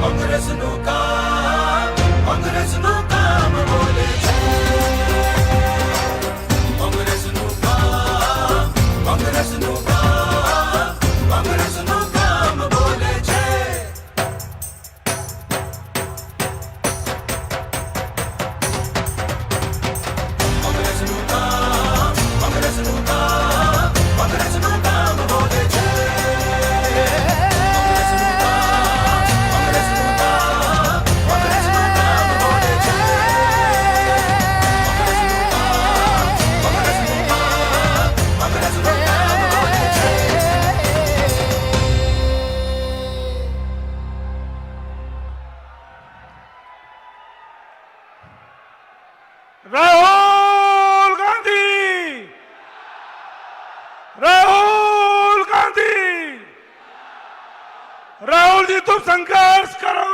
કોંગ્રેસનું કામ બોલે છે. કોંગ્રેસનું કામ બોલે છે. કોંગ્રેસનું કામ બોલે છે. राहुल गांधी, राहुल जी तुम संघर्ष करो.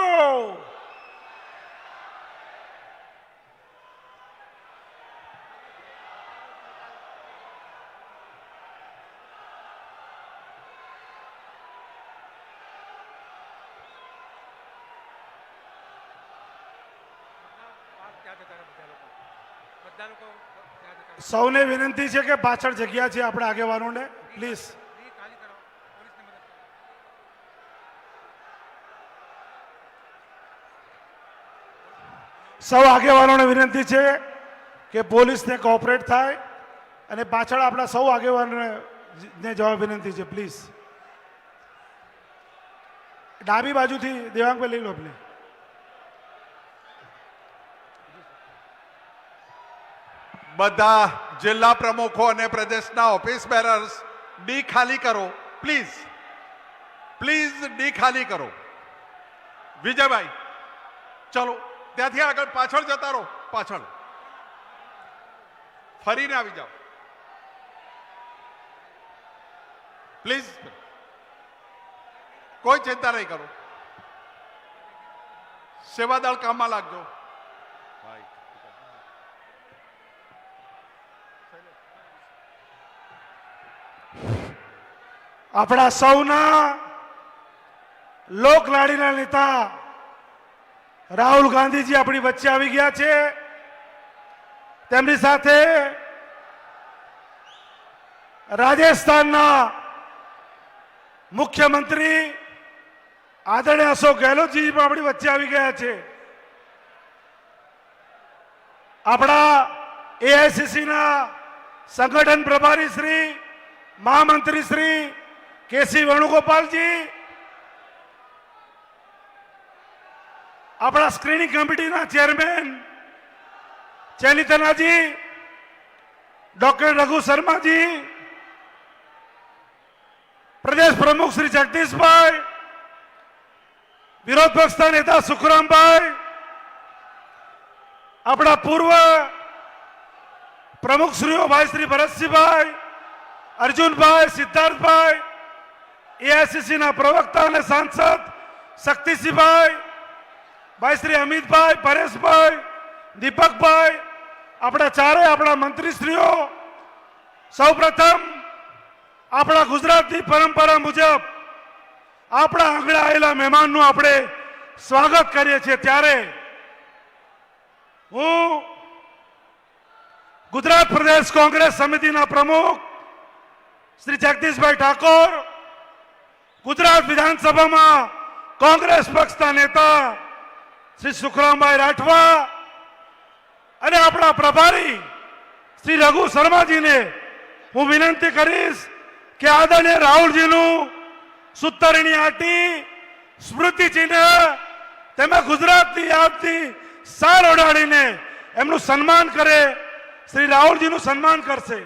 સૌને વિનંતી છે કે પાછળ જગ્યા છે આપણે આગેવાનોને પ્લીઝ. સૌ આગેવાનોને વિનંતી છે કે પોલીસને કોઓપરેટ થાય અને પાછળ આપણા સૌ આગેવાનોને જવાબ વિનંતી છે પ્લીઝ. ડાબી બાજુથી દેવાંગભાઈ લઈ લો પ્લીઝ. બધા જિલ્લા પ્રમુખો અને પ્રદેશના ઓફિસ બેરર્સ ડી ખાલી કરો પ્લીઝ. પ્લીઝ ડી ખાલી કરો. વિજયભાઈ ચલો ત્યાંથી આગળ પાછળ જતા રહો. પાછળ ફરીને આવી જાઓ પ્લીઝ. કોઈ ચિંતા નહીં કરો. સેવાદળ કામમાં લાગજો. આપણા સૌના લોકલાડીના નેતા રાહુલ ગાંધીજી આપણી વચ્ચે આવી ગયા છે. તેમની સાથે રાજસ્થાનના મુખ્યમંત્રી આદરણીય અશોક ગેહલોતજી પણ આપણી વચ્ચે આવી ગયા છે. આપણા એઆઈસીસીના સંગઠન પ્રભારી શ્રી મહામંત્રી શ્રી કેસી વેણુગોપાલજી, આપણા સ્ક્રીનિંગ કમિટીના ચેરમેન ચેનિતનાજી, ડોક્ટર રઘુ શર્માજી, પ્રદેશ પ્રમુખ શ્રી જગદીશભાઈ, વિરોધ પક્ષના નેતા સુખરામભાઈ, આપણા પૂર્વ પ્રમુખશ્રીઓ ભાઈ શ્રી ભરતસિંહભાઈ, અર્જુનભાઈ, સિદ્ધાર્થભાઈ, એઆઈસીસીના પ્રવક્તા અને સાંસદ શક્તિસિંહભાઈ, ભાઈ શ્રી અમિતભાઈ, પરેશભાઈ, દીપકભાઈ, આપણા ચારે આપણા મંત્રીશ્રીઓ, સૌપ્રથમ આપણા ગુજરાતની પરંપરા મુજબ આપણા આંગણે આવેલા મહેમાનનું આપણે સ્વાગત કરીએ છીએ. ત્યારે હું ગુજરાત પ્રદેશ કોંગ્રેસ સમિતિના પ્રમુખ શ્રી જગદીશભાઈ ઠાકોર, ગુજરાત વિધાનસભામાં કોંગ્રેસ પક્ષના નેતા શ્રી સુખરામભાઈ રાઠવા અને આપણા પ્રભારી શ્રી રઘુ શર્માજીને હું વિનંતી કરીશ કે આદરણીય રાહુલજીનું સૂતરની આંટી સ્મૃતિ ચિહ્ન તેમાં ગુજરાતની યાદથી સાર ઓઢાડીને એમનું સન્માન કરે. શ્રી રાહુલજીનું સન્માન કરશે.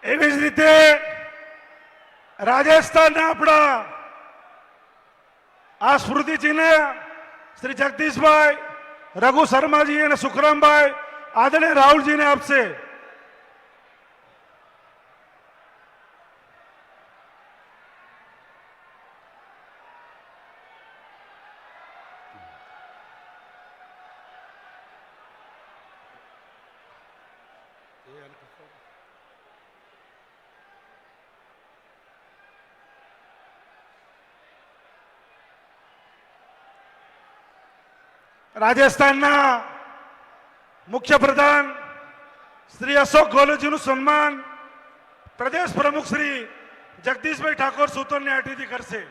એવી જ રીતે રાજસ્થાનના આપણા આ સ્મૃતિચિહ્ન શ્રી જગદીશભાઈ, રઘુ શર્માજી અને સુખરામભાઈ આદરણીય રાહુલજીને આપશે. રાજસ્થાનના મુખ્ય પ્રધાન શ્રી અશોક ગેહલોતજીનું સન્માન પ્રદેશ પ્રમુખ શ્રી જગદીશભાઈ ઠાકોર સૂતોની અતિથિ કરશે.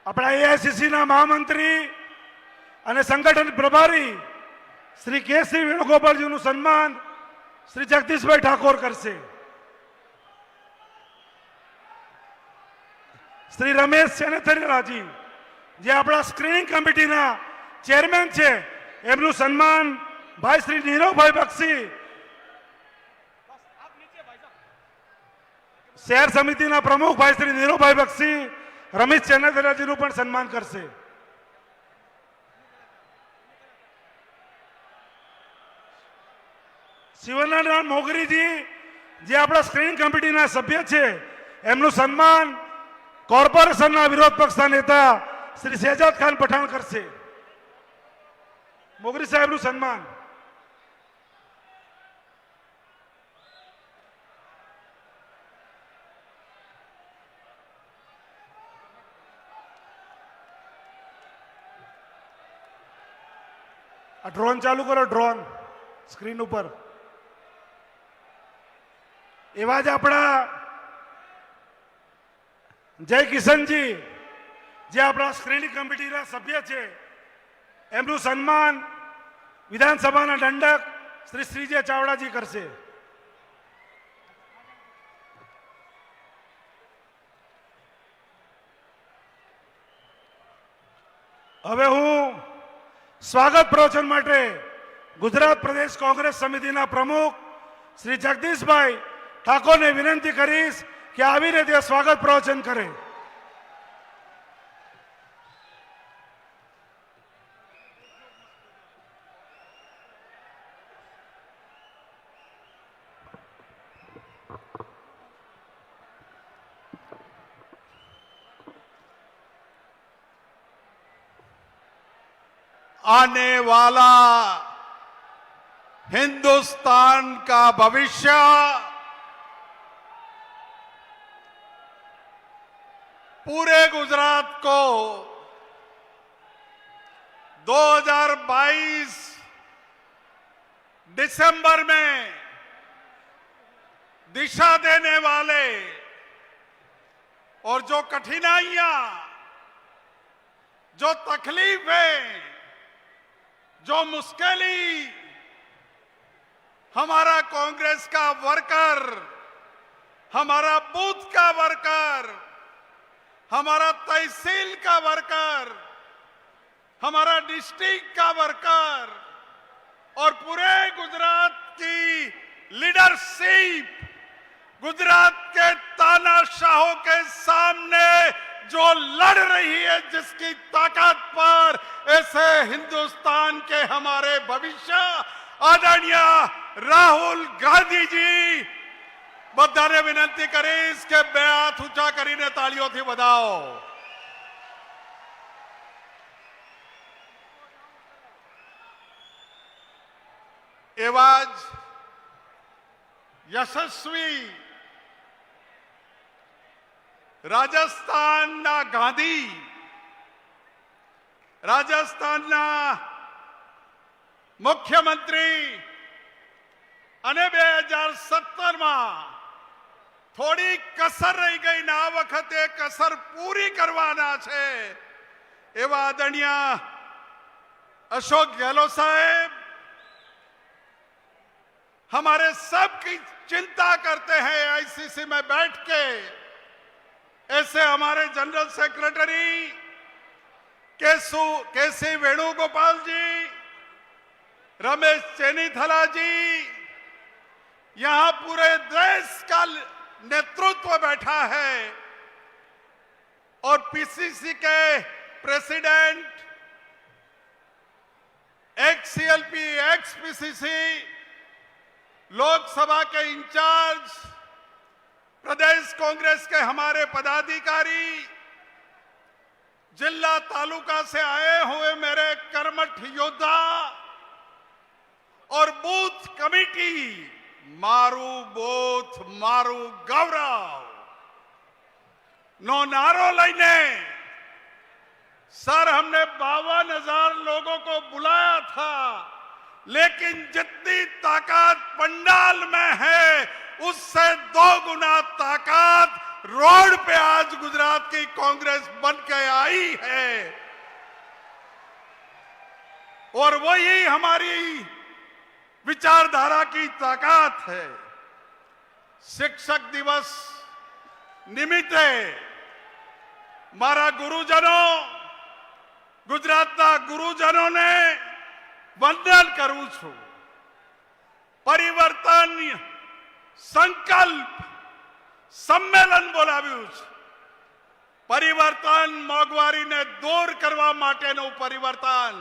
આપણા એઆઈસીસીના મહામંત્રી અને સંગઠન પ્રભારી શ્રી કેસી વેણુગોપાલજીનું સન્માન શ્રી જગદીશભાઈ ઠાકોર કરશે. શ્રી રમેશ સેનેથરિયાજી જે આપણા સ્ક્રીનિંગ કમિટીના ચેરમેન છે એમનું સન્માન ભાઈ શ્રી નીરવભાઈ બક્ષી, શહેર સમિતિના પ્રમુખ ભાઈ શ્રી નીરવભાઈ બક્ષી રમેશ સેનેથરિયાજીનું પણ સન્માન કરશે. શિવનારાયણ મોગરીજી જે આપણા સ્ક્રીનિંગ કમિટીના સભ્ય છે એમનું સન્માન કોર્પોરેશનના વિરોધ પક્ષના નેતા શ્રી શહેજાદ ખાન પઠાણ કરશે. મોગરી સાહેબનું સન્માન. આ ડ્રોન ચાલુ કરો, ડ્રોન સ્ક્રીન ઉપર. એવા જ આપણા જય કિશનજી જે આપણા સ્ક્રીનિંગ કમિટીના સભ્ય છે એમનું સન્માન વિધાનસભાના દંડક શ્રી શ્રીજય ચાવડાજી કરશે. હવે હું સ્વાગત પ્રવચન માટે ગુજરાત પ્રદેશ કોંગ્રેસ સમિતિના પ્રમુખ શ્રી જગદીશભાઈ ઠાકોરને વિનંતી કરીશ કે આવી રીતે સ્વાગત પ્રવચન કરે. आने वाला हिंदुस्तान का भविष्य पूरे गुजरात को 2022 दिसंबर में दिशा देने वाले और जो कठिनाइयां, जो तकलीफें, जो मुश्किली हमारा कांग्रेस का वर्कर, हमारा बूथ का वर्कर, हमारा तहसील का वर्कर, हमारा डिस्ट्रिक्ट का वर्कर और पूरे गुजरात की लीडरशिप गुजरात के तानाशाहों के सामने जो लड़ रही है, जिसकी ताकत पर ऐसे हिंदुस्तान के हमारे भविष्य आदरणीय राहुल गांधी जी બધાને વિનંતી કરીશ કે બે હાથ ઊંચા કરીને તાળીઓથી વધાવો. એવા જ યશસ્વી રાજસ્થાનના ગાંધી, રાજસ્થાનના મુખ્યમંત્રી અને 2017માં થોડી કસર રહી ગઈ ને આ વખતે કસર પૂરી કરવાના છે એવા આદરણીય अशोक गहलोत साहब हमारे सबकी चिंता करते हैं आईसीसी में बैठ के, ऐसे हमारे जनरल सेक्रेटरी केसी वेणुगोपाल जी, रमेश चेनीथला जी, यहां पूरे देश का नेतृत्व बैठा है और पीसीसी के president, x CLP, x PCC, Lok Sabha के इंचार्ज, प्रदेश कांग्रेस के हमारे पदाधिकारी, जिला तालुका से आए हुए मेरे कर्मठ योद्धा और बूथ कमेटी, मारू बूथ मारू गौरव नो नारो लईने सर, हमने 52,000 लोगों को बुलाया था, लेकिन जितनी ताकत पंडाल में है उससे 2 गुना ताकत रोड पे आज गुजरात की कांग्रेस बन के आई है। और वही हमारी विचारधारा की ताकत है। शिक्षक दिवस निमित्ते मारा गुरुजनों, गुजरातना गुरुजनों ने वंदन करूं છું। પરિવર્તન સંકલ્પ સંમેલન બોલાવ્યું છે। પરિવર્તન મોંઘવારીને દૂર કરવા માટેનું પરિવર્તન।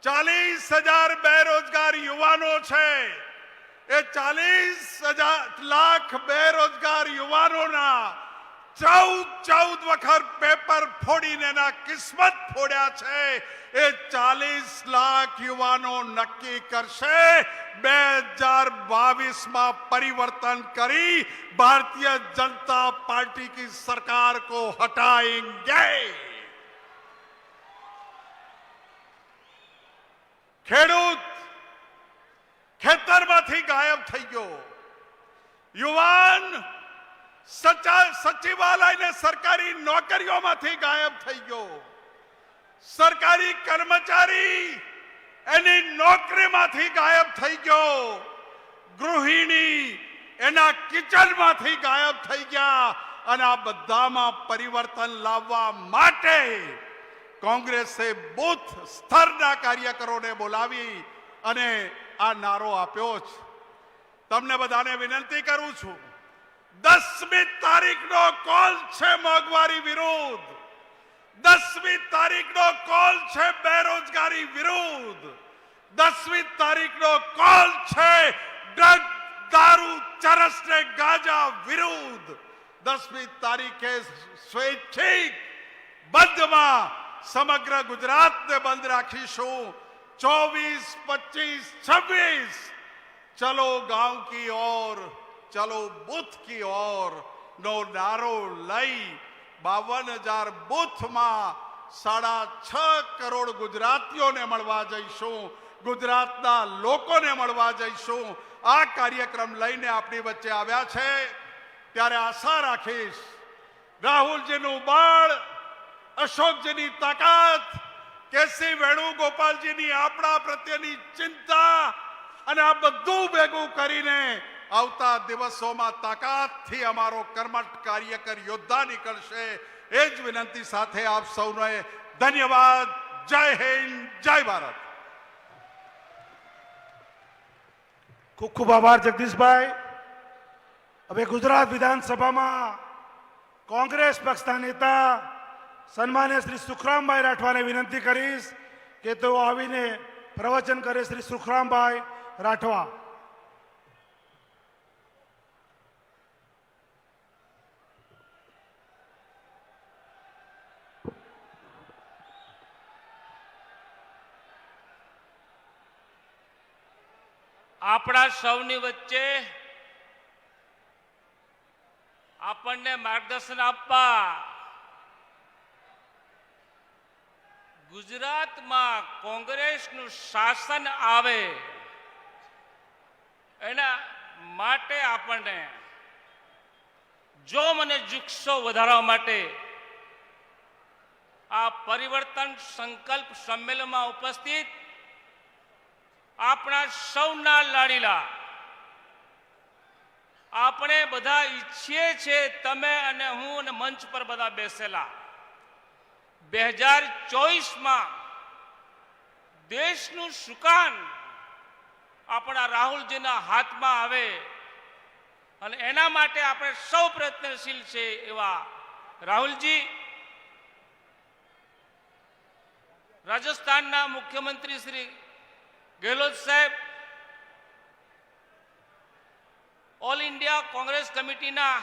40,000 બેરોજગાર યુવાનો છે, એ 40 લાખ બેરોજગાર યુવાનોના 14 વખત પેપર ફોડીને એના કિસ્મત ફોડ્યા છે। એ 40 લાખ યુવાનો નક્કી કરશે 2022 માં પરિવર્તન કરી भारतीय जनता पार्टी की सरकार को हटाएंगे। ખેડૂત ખેતરમાંથી ગાયબ થઈ ગયો, યુવાન સચિવાલય ને સરકારી નોકરીઓમાંથી ગાયબ થઈ ગયો, સરકારી કર્મચારી એની નોકરીમાંથી ગાયબ થઈ ગયો, ગૃહિણી એના કિચનમાંથી ગાયબ થઈ ગયા। અને આ બધામાં પરિવર્તન લાવવા માટે કોંગ્રેસે બૂથ સ્તરના કાર્યકરોને બોલાવી અને આ નારો આપ્યો છે। તમને બધાને વિનંતી કરું છું, 10મી તારીખનો કોલ છે મોંઘવારી વિરુદ્ધ, 10મી તારીખનો કોલ છે બેરોજગારી વિરુદ્ધ, 10મી તારીખનો કોલ છે ડ્રગ, દારૂ, ચરસ ને ગાંજા વિરુદ્ધ। 10મી તારીખે સ્વૈચ્છિક બંધમાં સમગ્ર ગુજરાતને બંધ રાખીશું। 24, 25, 26 चलो गांव की ओर, चलो बूथ की ओर नो नारो लई 52,000 बूथ में 6.5 करोड़ गुजरातीओं ने मळवा जईशुं, गुजरातना लोकोने मळवा जईशुं। आ कार्यक्रम लईने आपणी वच्चे आव्या छे त्यारे आशा राखीश राहुलजीनुं बळ, अशोकजीनी ताकत, केसी वेणुगोपालजीनी आपणा प्रत्येनी चिंता અને આ બધું ભેગું કરીને આવતા દિવસોમાં તાકાતથી અમારો કર્મઠ કાર્યકર યોદ્ધા નીકળશે। એ જ વિનંતી સાથે આપ સૌને ધન્યવાદ। જય હિન્દ, જય ભારત। ખૂબ ખૂબ આભાર જગદીશભાઈ। હવે ગુજરાત વિધાનસભામાં કોંગ્રેસ પક્ષના નેતા સન્માન્ય શ્રી સુખરામભાઈ રાઠવાને વિનંતી કરીશ કે તેઓ આવીને પ્રવચન કરે। શ્રી સુખરામભાઈ રાઠવા। આપણા સૌની વચ્ચે આપણને માર્ગદર્શન આપવા ગુજરાતમાં કોંગ્રેસનું શાસન આવે એના માટે આપણને જોમ અને જુસ્સો વધારવા માટે આ પરિવર્તન સંકલ્પ સંમેલનમાં ઉપસ્થિત આપણા સૌના લાડીલા આપણે બધા ઈચ્છીએ છીએ, તમે અને હું અને મંચ પર બધા બેસેલા, 2024માં દેશનું સુકાન આપણા રાહુલજીના હાથમાં આવે અને એના માટે આપણે સૌ પ્રયત્નશીલ છે. એવા રાહુલજી, રાજસ્થાનના મુખ્યમંત્રી શ્રી ગેહલોત સાહેબ, ઓલ ઇન્ડિયા કોંગ્રેસ કમિટીના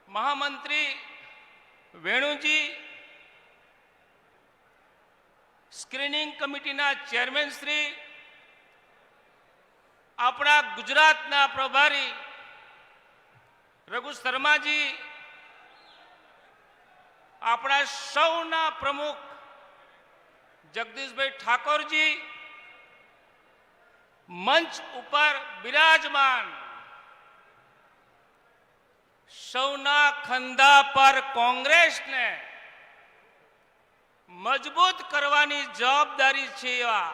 મહામંત્રી વેણુજી, સ્ક્રીનિંગ કમિટીના ચેરમેન શ્રી, આપણા ગુજરાતના પ્રભારી રઘુ શર્માજી, આપણા સૌના પ્રમુખ જગદીશભાઈ ઠાકોરજી, મંચ ઉપર બિરાજમાન સૌના ખંધા પર કોંગ્રેસને મજબૂત કરવાની જવાબદારી છે એવા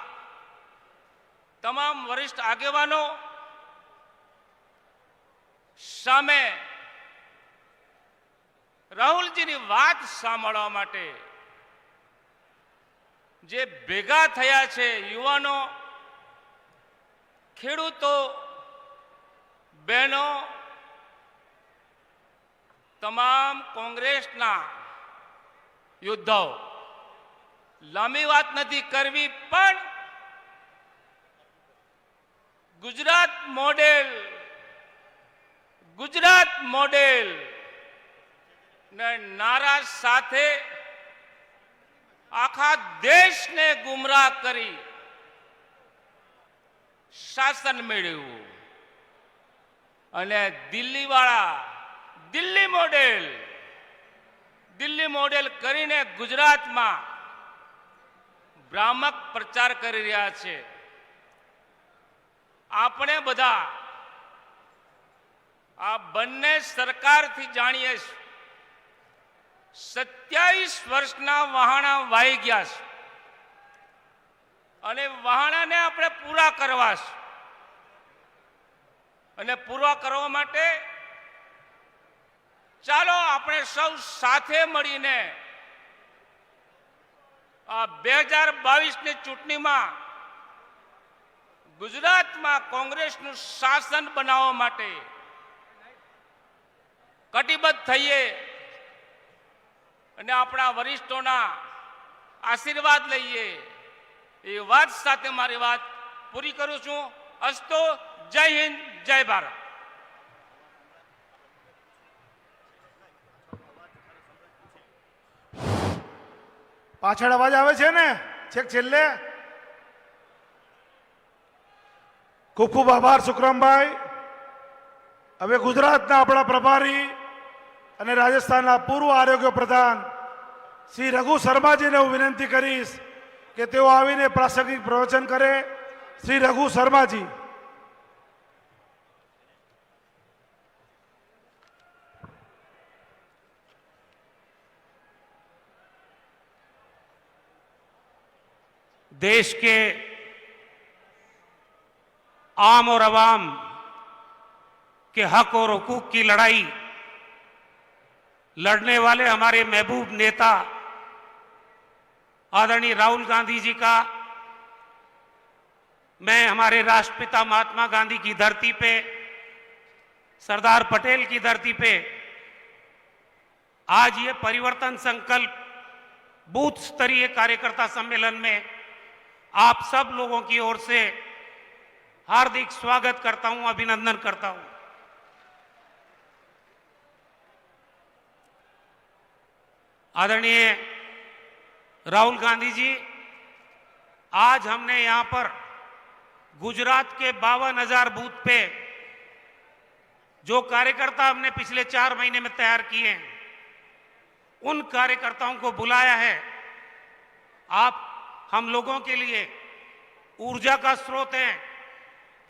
તમામ વરિષ્ઠ આગેવાનો સામે રાહુલજીની વાત સાંભળવા માટે જે ભેગા થયા છે, યુવાનો, ખેડૂતો, બહેનો, તમામ કોંગ્રેસના યોદ્ધાઓ, લાંબી વાત નથી કરવી, પણ ગુજરાત મોડેલ ને નારા સાથે આખા દેશને ગુમરાહ કરી શાસન મેળવ્યું અને દિલ્હી મોડેલ કરીને ગુજરાતમાં ભ્રામક પ્રચાર કરી રહ્યા છે. આપણે બધા આ બંને સરકારથી જાણીએ છીએ, 27 વર્ષના વહાણા વાહી ગયા છે અને વહાણાને આપણે પૂરા કરવા છે. અને પૂરા કરવા માટે ચાલો આપણે સૌ સાથે મળીને આ 2022ની ચૂંટણીમાં ગુજરાતમાં કોંગ્રેસનું શાસન બનાવવા માટે કટિબદ્ધ થઈએ અને આપણા વરિષ્ઠોના આશીર્વાદ લઈએ. એ વાત સાથે મારી વાત પૂરી કરું છું. અસ્તો. જય હિન્દ, જય ભારત. પાછળ અવાજ આવે છે ને? છેક છેલ્લે. ખૂબ ખૂબ આભાર સુખરામભાઈ. હવે ગુજરાતના આપણા પ્રભારી અને રાજસ્થાનના પૂર્વ આરોગ્ય પ્રધાન શ્રી રઘુ શર્માજીને હું વિનંતી કરીશ કે તેઓ આવીને પ્રાસંગિક પ્રવચન કરે. શ્રી રઘુ શર્માજી. देश के आम और अवाम के हक और हुकूक की लड़ाई लड़ने वाले हमारे महबूब नेता आदरणीय राहुल गांधी जी का मैं हमारे राष्ट्रपिता महात्मा गांधी की धरती पे, सरदार पटेल की धरती पे आज ये परिवर्तन संकल्प बूथ स्तरीय कार्यकर्ता सम्मेलन में आप सब लोगों की ओर से हार्दिक स्वागत करता हूं, अभिनंदन करता हूं। आदरणीय राहुल गांधी जी, आज हमने यहां पर गुजरात के 52,000 बूथ पे जो कार्यकर्ता हमने पिछले 4 महीने में तैयार किए हैं, उन कार्यकर्ताओं को बुलाया है। आप हम लोगों के लिए ऊर्जा का स्रोत हैं।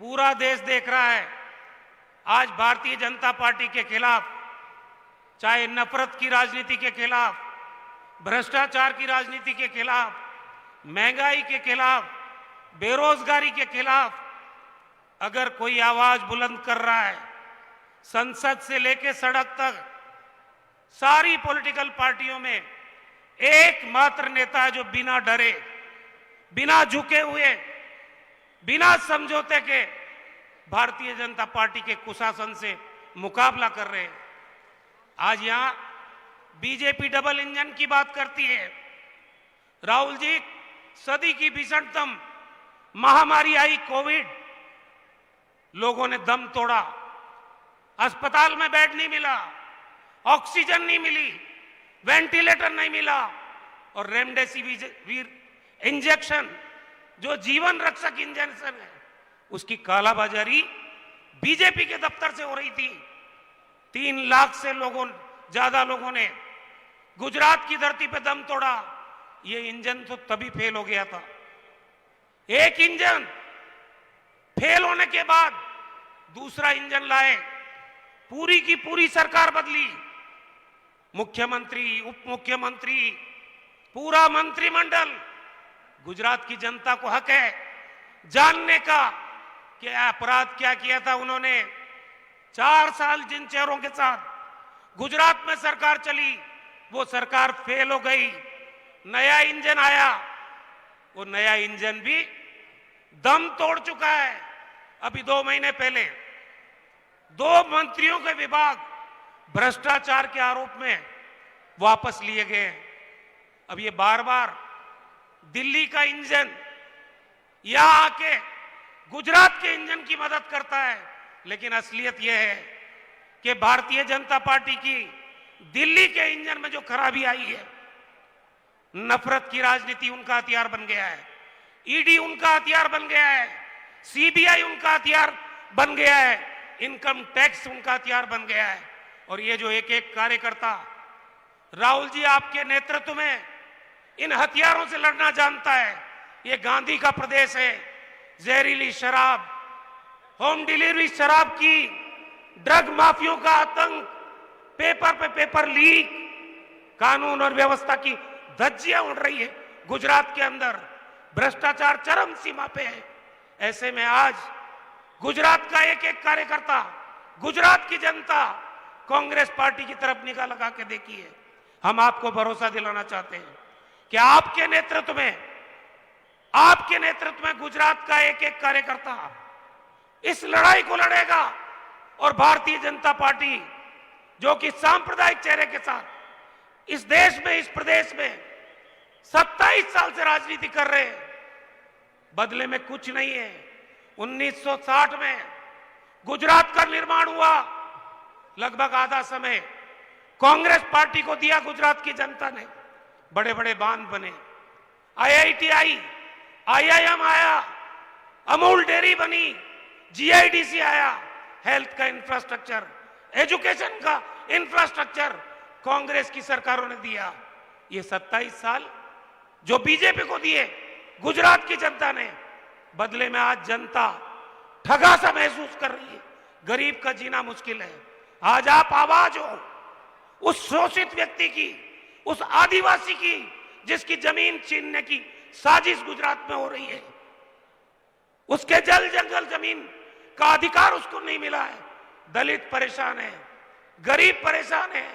पूरा देश देख रहा है आज भारतीय जनता पार्टी के खिलाफ, चाहे नफरत की राजनीति के खिलाफ, भ्रष्टाचार की राजनीति के खिलाफ, महंगाई के खिलाफ, बेरोजगारी के खिलाफ अगर कोई आवाज बुलंद कर रहा है, संसद से लेके सड़क तक सारी पॉलिटिकल पार्टियों में एकमात्र नेता है जो बिना डरे, बिना झुके हुए, बिना समझौते के भारतीय जनता पार्टी के कुशासन से मुकाबला कर रहे हैं। आज यहां बीजेपी डबल इंजन की बात करती है। राहुल जी, सदी की भीषणतम महामारी आई कोविड, लोगों ने दम तोड़ा, अस्पताल में बेड नहीं मिला, ऑक्सीजन नहीं मिली, वेंटिलेटर नहीं मिला, और रेमडेसिविर इंजेक्शन जो जीवन रक्षक इंजेक्शन है उसकी कालाबाजारी बीजेपी के दफ्तर से हो रही थी। 3 लाख से ज्यादा लोगों ने गुजरात की धरती पे दम तोड़ा। ये इंजन तो तभी फेल हो गया था। एक इंजन फेल होने के बाद दूसरा इंजन लाए, पूरी की पूरी सरकार बदली, मुख्यमंत्री, उप मुख्यमंत्री, पूरा मंत्रिमंडल। गुजरात की जनता को हक है जानने का कि अपराध क्या किया था उन्होंने। 4 साल जिन चेहरों के साथ गुजरात में सरकार चली, वो सरकार फेल हो गई। नया इंजन आया, वो नया इंजन भी दम तोड़ चुका है। अभी 2 महीने पहले 2 मंत्रियों के विभाग भ्रष्टाचार के आरोप में वापस लिए गए। अब ये बार बार दिल्ली का इंजन यहां आके गुजरात के इंजन की मदद करता है, लेकिन असलियत यह है कि भारतीय जनता पार्टी की दिल्ली के इंजन में जो खराबी आई है, नफरत की राजनीति उनका हथियार बन गया है, ईडी उनका हथियार बन गया है, सीबीआई उनका हथियार बन गया है, इनकम टैक्स उनका हथियार बन गया है। और ये जो एक एक कार्यकर्ता राहुल जी आपके नेतृत्व में इन हथियारों से लड़ना जानता है। ये गांधी का प्रदेश है। जहरीली शराब, होम डिलीवरी शराब की, ड्रग माफियों का आतंक, पेपर पे पेपर लीक, कानून और व्यवस्था की धज्जियां उड़ रही है गुजरात के अंदर। भ्रष्टाचार चरम सीमा पे है। ऐसे में आज गुजरात का एक एक कार्यकर्ता, गुजरात की जनता कांग्रेस पार्टी की तरफ निगाह लगा के देखिए। हम आपको भरोसा दिलाना चाहते हैं कि आपके नेतृत्व में गुजरात का एक एक कार्यकर्ता इस लड़ाई को लड़ेगा। और भारतीय जनता पार्टी जो कि सांप्रदायिक चेहरे के साथ इस देश में, इस प्रदेश में 27 साल से राजनीति कर रहे हैं, बदले में कुछ नहीं है। 1960 में गुजरात का निर्माण हुआ, लगभग आधा समय कांग्रेस पार्टी को दिया गुजरात की जनता ने। बड़े बड़े बांध बने, IIT आई, IIM आया, अमूल डेयरी बनी, GIDC आया, हेल्थ का इंफ्रास्ट्रक्चर, एजुकेशन का इंफ्रास्ट्रक्चर कांग्रेस की सरकारों ने दिया। ये 27 साल जो बीजेपी को दिए गुजरात की जनता ने, बदले में आज जनता ठगा सा महसूस कर रही है। गरीब का जीना मुश्किल है। आज आप आवाज हो उस शोषित व्यक्ति की, उस आदिवासी की, जिसकी जमीन छीनने की साजिश गुजरात में हो रही है। उसके जल जंगल जमीन का अधिकार उसको नहीं मिला है। दलित परेशान है, गरीब परेशान है,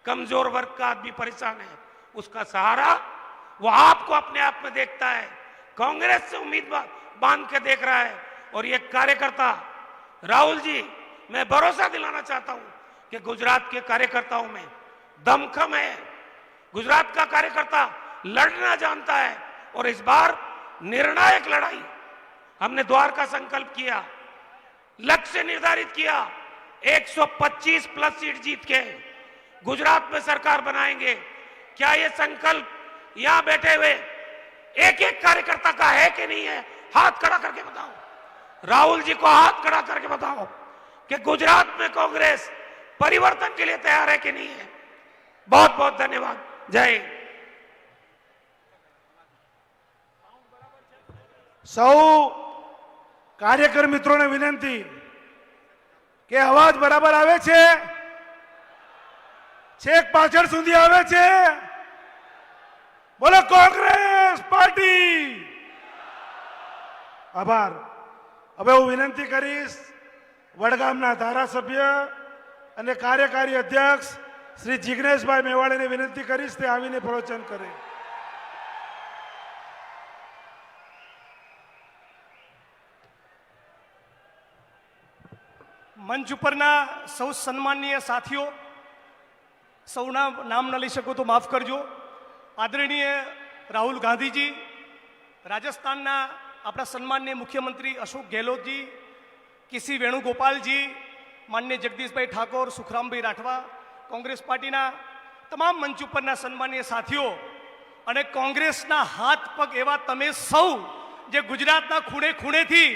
कमजोर वर्ग का आदमी परेशान है। उसका सहारा वो आपको अपने आप में देखता है, कांग्रेस से उम्मीद बांध के देख रहा है। और ये कार्यकर्ता राहुल जी, मैं भरोसा दिलाना चाहता हूं कि गुजरात के कार्यकर्ताओं में दमखम है। गुजरात का कार्यकर्ता लड़ना जानता है। और इस बार निर्णायक लड़ाई हमने द्वार का संकल्प किया, लक्ष्य निर्धारित किया, 125 प्लस सीट जीत के गुजरात में सरकार बनाएंगे। क्या ये संकल्प यहां बैठे हुए एक एक कार्यकर्ता का है कि नहीं है? हाथ खड़ा करके बताओ। राहुल जी को हाथ खड़ा करके बताओ कि गुजरात में कांग्रेस परिवर्तन के लिए तैयार है कि नहीं है। बहुत बहुत धन्यवाद। जय हिंद। સૌ કાર્યકર મિત્રોને વિનંતી કે અવાજ બરાબર આવે છે? છેક પાછળ સુધી આવે છે? બોલો કોંગ્રેસ પાર્ટી। આભાર। હવે હું વિનંતી કરીશ વડગામના ધારાસભ્ય અને કાર્યકારી અધ્યક્ષ શ્રી જિગ્નેશભાઈ મેવાણીને વિનંતી કરીશ તે આવીને પ્રવચન કરે. મંચ ઉપરના સૌ સન્માનીય સાથીઓ, સૌના નામ ન લઈ શકું તો માફ કરજો. આદરણીય રાહુલ ગાંધીજી, રાજસ્થાનના આપણા સન્માનીય મુખ્યમંત્રી અશોક ગેહલોતજી, કેસી વેણુગોપાલજી, માનનીય જગદીશભાઈ ઠાકોર, સુખરામભાઈ રાઠવા, કોંગ્રેસ પાર્ટીના તમામ મંચ ઉપરના સન્માનીય સાથીઓ અને કોંગ્રેસના હાથ પગ એવા તમે સૌ જે ગુજરાતના ખૂણે ખૂણેથી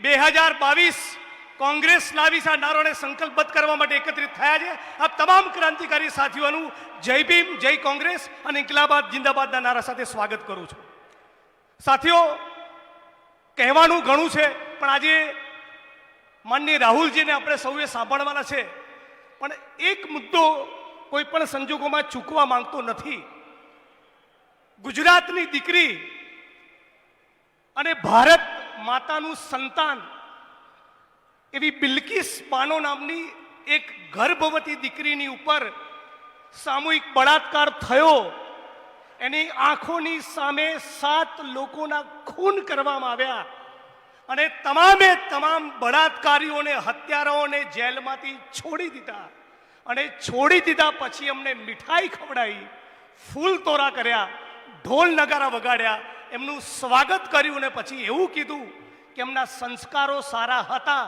2022 કોંગ્રેસ લાવી આ નારોને સંકલ્પબદ્ધ કરવા માટે એકત્રિત થયા છે. આ તમામ ક્રાંતિકારી સાથીઓનું જય ભીમ, જય કોંગ્રેસ અને ઇન્કલાબાદ જિંદાબાદના નારા સાથે સ્વાગત કરું છું. સાથીઓ, કહેવાનું ઘણું છે, પણ આજે માનનીય રાહુલજીને આપણે સૌએ સાંભળવાના છે. પણ એક મુદ્દો કોઈ પણ સંજોગોમાં ચૂકવા માંગતો નથી. ગુજરાતની દીકરી અને ભારત માતાનું સંતાન એવી બિલ્કિસ બાનો નામની એક ગર્ભવતી દીકરીની ઉપર સામૂહિક બળાત્કાર થયો. એની આંખોની સામે 7 લોકોના ખૂન કરવામાં આવ્યા અને તમામે તમામ બળાત્કારીઓને, હત્યારાઓને જેલમાંથી છોડી દીધા. અને છોડી દીધા પછી અમને મીઠાઈ ખવડાવી, ફૂલ તોરા કર્યા, ઢોલ નગારા વગાડ્યા, એમનું સ્વાગત કર્યું અને પછી એવું કીધું કે એમના સંસ્કારો સારા હતા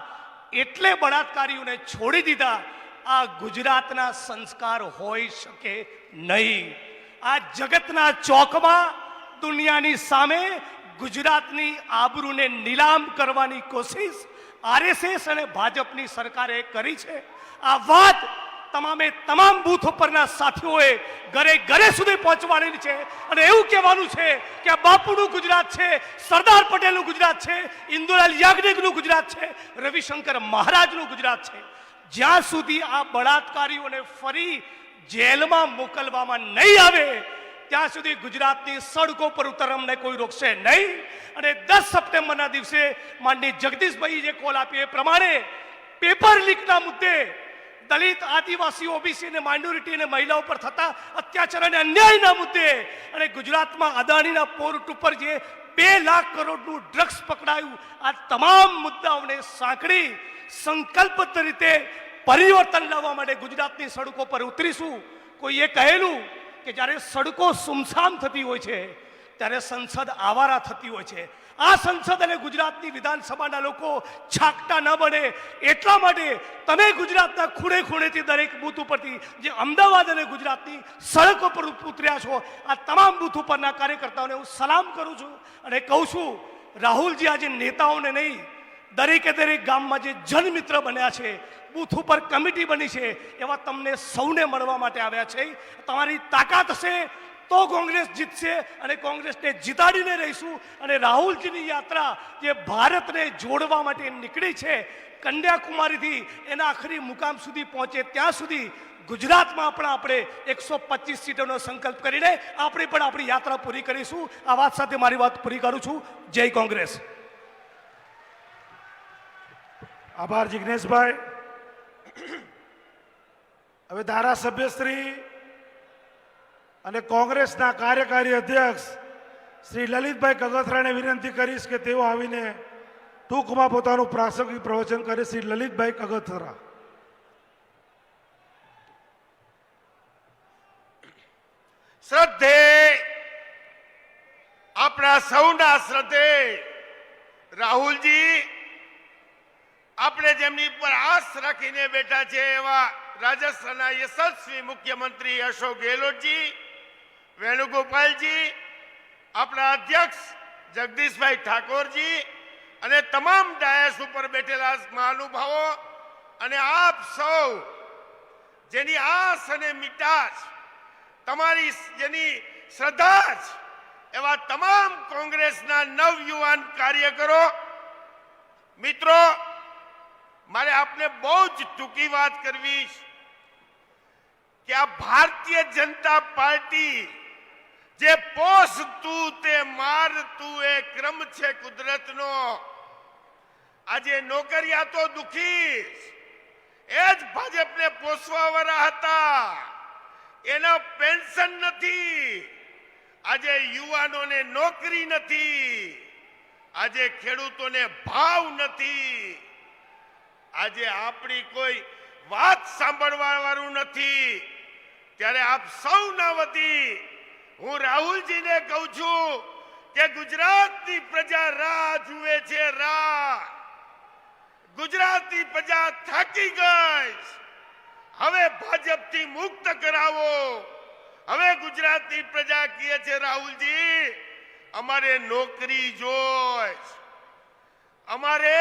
એટલે બળાત્કારીઓને છોડી દીધા. આ ગુજરાતના સંસ્કાર હોઈ શકે નહીં. આ જગતના ચોકમાં દુનિયાની સામે ગુજરાતની આબરૂને નીલામ કરવાની કોશિશ આરએસએસ અને ભાજપની સરકારે કરી છે. આ વાત તમામે તમામ બૂથ ઉપરના સાથીઓએ ઘરે ઘરે સુધી પહોંચવાની છે અને એવું કહેવાનું છે કે આ બાપુનું ગુજરાત છે, સરદાર પટેલનું ગુજરાત છે, ઇન્દુલાલ યાજ્ઞિકનું ગુજરાત છે, રવિશંકર મહારાજનું ગુજરાત છે. જ્યાં સુધી આ બળાત્કારીઓને ફરી જેલમાં મોકલવામાં નહીં આવે ત્યાં સુધી ગુજરાતની સડકો પર ઉતરવા અમને કોઈ રોકશે નહીં. અને 10 સપ્ટેમ્બરના દિવસે માનનીય જગદીશભાઈ જે કોલ આપ્યો એ પ્રમાણે પેપર લીકના મુદ્દે દલિત, આદિવાસી, ઓબીસી અને માઇનોરિટી અને મહિલાઓ પર થતા અત્યાચાર અને અન્યાયના મુદ્દે અને ગુજરાતમાં અદાણીના પોર્ટ ઉપર જે 2 લાખ કરોડનું ડ્રગ્સ પકડાયું, આ તમામ મુદ્દાઓને સાંકળી સંકલ્પબદ્ધ રીતે પરિવર્તન લાવવા માટે ગુજરાતની સડકો પર ઉતરીશું. કોઈએ કહેલું કે જ્યારે સડકો સુમસામ થતી હોય છે ત્યારે સંસદ આવારા થતી હોય છે. આ સંસદ અને ગુજરાતની વિધાનસભાના લોકો છાકટા ન બને એટલા માટે તમે ગુજરાતના ખૂણે ખૂણેથી દરેક બૂથ ઉપરથી જે અમદાવાદ અને ગુજરાતની સડકો પર ઉતર્યા છો, આ તમામ બૂથ ઉપરના કાર્યકર્તાઓને હું સલામ કરું છું અને કહું છું, રાહુલજી આજે નેતાઓને નહીં, દરેકે દરેક ગામમાં જે જનમિત્ર બન્યા છે, બૂથ ઉપર કમિટી બની છે, એવા તમને સૌને મળવા માટે આવ્યા છે. તમારી તાકાત હશે તો કોંગ્રેસ જીતશે અને કોંગ્રેસને જીતાડીને રહીશું. અને રાહુલજીની યાત્રા જે ભારતને જોડવા માટે નીકળી છે, કન્યાકુમારીથી એના આખરી મુકામ સુધી પહોંચે ત્યાં સુધી ગુજરાતમાં આપણે 125 સીટોનો સંકલ્પ કરીને આપણે પણ આપણી યાત્રા પૂરી કરીશું. આ વાત સાથે મારી વાત પૂરી કરું છું. જય કોંગ્રેસ. આભાર જિગ્નેશભાઈ. હવે ધારાસભ્ય શ્રી અને કોંગ્રેસના કાર્યકારી અધ્યક્ષ શ્રી લલિતભાઈ કગથરાને વિનંતી કરીશ કે તેઓ આવીને ટૂંકમાં પોતાનું પ્રાસંગિક પ્રવચન કરે. શ્રી લલિતભાઈ કગથરા. શ્રદ્ધે આપણા સૌના શ્રદ્ધે રાહુલજી, આપણે જેમની પર આસ રાખીને બેઠા છે એવા રાજસ્થાનના યશસ્વી મુખ્યમંત્રી અશોક ગેહલોતજી, વેણુગોપાલજી, આપણા અધ્યક્ષ જગદીશભાઈ ઠાકોરજી અને તમામ ડાયસ ઉપર બેઠેલા મહાનુભાવો અને આપ સૌ જેની આસ અને મીઠાશ, તમારી જેની શ્રદ્ધા છે, એવા તમામ કોંગ્રેસના નવયુવાન કાર્યકરો, મિત્રો, મારે આપને બહુ જ ટૂંકી વાત કરવી કે આ ભારતીય જનતા પાર્ટી જે પોષતું તે મારતું એ ક્રમ છે કુદરતનો. આજે નોકરિયાતો દુખી, એ જ ભાજપને પોષવાવાળા હતા, એના પેન્શન નથી, આજે યુવાનોને નોકરી નથી, આજે ખેડૂતોને ભાવ નથી, આજે આપણી કોઈ વાત સાંભળવા વાળું નથી. ત્યારે આપ સૌના વતી હું રાહુલજીને કહું છું કે ગુજરાતની પ્રજા રાહ જુએ છે, રાહ. ગુજરાતની પ્રજા થાકી ગઈ. હવે ભાજપથી મુક્ત કરાવો. હવે ગુજરાતની પ્રજા કહે છે, રાહુલજી અમારે નોકરી જોઈ, અમારે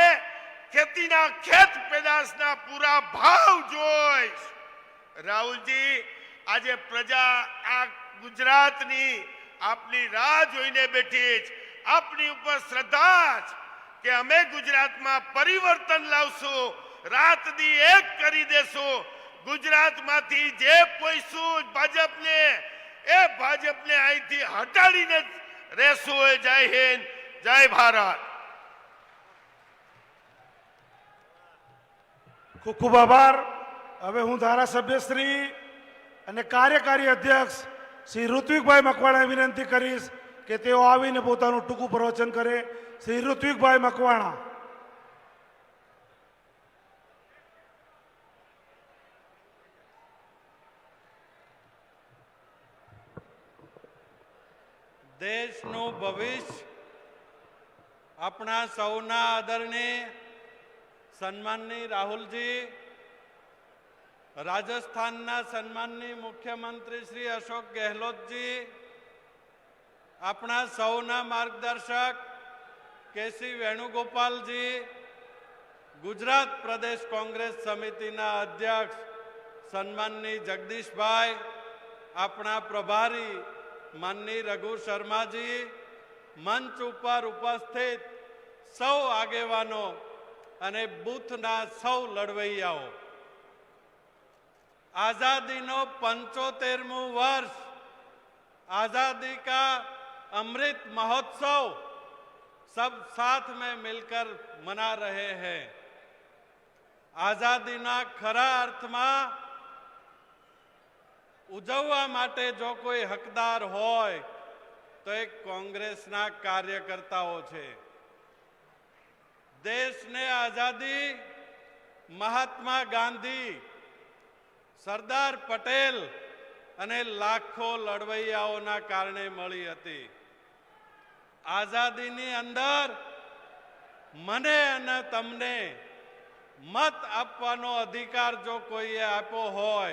ખેતીના ખેત પેદાશના પૂરા ભાવ જોઈ. રાહુલજી આજે પ્રજા આ ગુજરાતની આપની રાહ જોઈને બેઠી છે. આપની ઉપર શ્રદ્ધા છે કે અમે ગુજરાતમાં પરિવર્તન લાવશું, રાત દી એક કરી દેશું. ગુજરાતમાંથી જે પૈસું ભાજપને, એ ભાજપને અહીંથી હટાડીને રહેશું. જય હિન્દ, જય ભારત. ખૂબ ખૂબ આભાર. હવે હું ધારાસભ્ય શ્રી અને કાર્યકારી અધ્યક્ષ શ્રી ઋત્વિકભાઈ મકવાણાને વિનંતી કરીશ કે તેઓ આવીને પોતાનું ટૂંકું પ્રવચન કરે. શ્રી ઋત્વિકભાઈ મકવાણા. દેશનું ભવિષ્ય આપણા સૌના આદરણીય સન્માનની રાહુલજી, રાજસ્થાનના સન્માનની મુખ્યમંત્રી શ્રી અશોક ગેહલોતજી, આપણા સૌના માર્ગદર્શક કેસી વેણુગોપાલજી, ગુજરાત પ્રદેશ કોંગ્રેસ સમિતિના અધ્યક્ષ સન્માનની જગદીશભાઈ, આપણા પ્રભારી માનની રઘુ શર્માજી, મંચ ઉપર ઉપસ્થિત સૌ આગેવાનો અને બૂથના સૌ લડવૈયાઓ, आजादी नो 75वां वर्ष, आजादी का अमृत महोत्सव सब साथ में मिलकर मना रहे हैं. आजादी ना खरा अर्थ में उजववा माटे जो कोई हकदार होय तो एक कांग्रेस ना कार्यकर्ताओ छे. देश ने आजादी महात्मा गांधी, सरदार पटेल अने लाखों लड़वैयाओना कारणे मळी हती. आजादीनी अंदर मने अने तमने मत आपवानो अधिकार जो कोईए आप्यो होय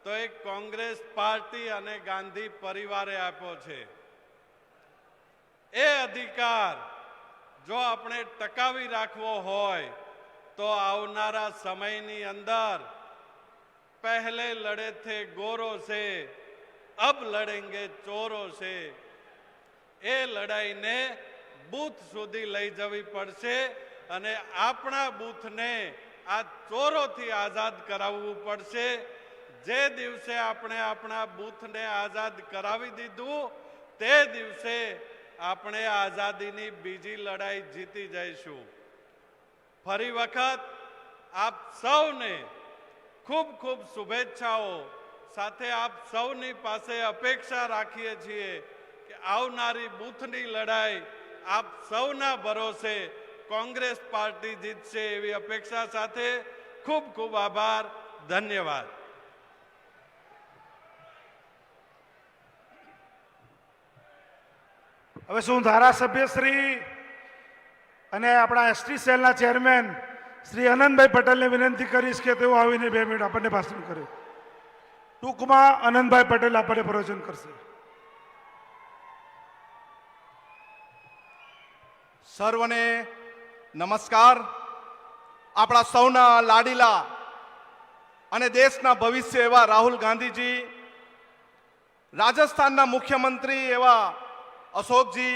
तो एक कांग्रेस पार्टी अने गांधी परिवारे आप्यो छे. ए अधिकार जो आपणे टकावी राखवो होय तो आवनारा समयनी अंदर पहले लड़े थे गोरों से, अब लड़ेंगे चोरों से. ए लड़ाई ने बूथ सुधी लई जवी पड़शे अने आपणा बूथ ने आ चोरों थी आजाद कराववू पड़शे. जे दिवसे आपणे आपणा बूथ ने आजाद करावी दीधुं ते दिवसे आपणे आजादीनी बीजी लड़ाई जीती जाईशुं. फरी वखत आप सौने खूब खूब शुभेच्छाओ साथे आप सौनी पासे अपेक्षा राखीए छीए कि आवनारी बूथनी लड़ाई आप सौना भरोसे कांग्रेस पार्टी जीतशे एवी अपेक्षा साथे खूब खूब आभार. धन्यवाद. હવે શું ધારાસભ્યશ્રી અને આપણા એસટી સેલના ચેરમેન શ્રી આનંદભાઈ પટેલને વિનંતી કરીશ કે તેઓ આવીને 2 મિનિટ આપણને ભાષણ કરે. ટૂંકમાં આનંદભાઈ પટેલ આપણને પ્રવચન કરશે. સર્વને નમસ્કાર. આપણા સૌના લાડીલા અને દેશના ભવિષ્ય એવા રાહુલ ગાંધીજી, રાજસ્થાનના મુખ્યમંત્રી એવા અશોકજી,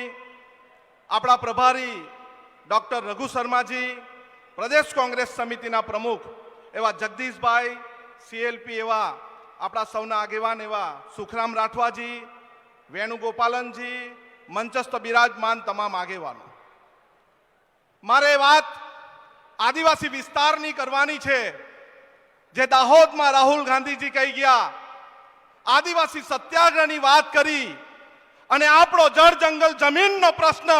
આપણા પ્રભારી ડોક્ટર રઘુ શર્માજી, પ્રદેશ કોંગ્રેસ સમિતિના પ્રમુખ એવા જગદીશભાઈ, સીએલપી એવા આપણા સૌના આગેવાન એવા સુખરામ રાઠવાજી, વેણુગોપાલનજી, મંચસ્થ બિરાજમાન તમામ આગેવાનો. મારે વાત આદિવાસી વિસ્તારની કરવાની છે. જે દાહોદમાં રાહુલ ગાંધીજી કહી ગયા, આદિવાસી સત્યાગ્રહની વાત કરી અને આપણો જળ જંગલ જમીનનો પ્રશ્ન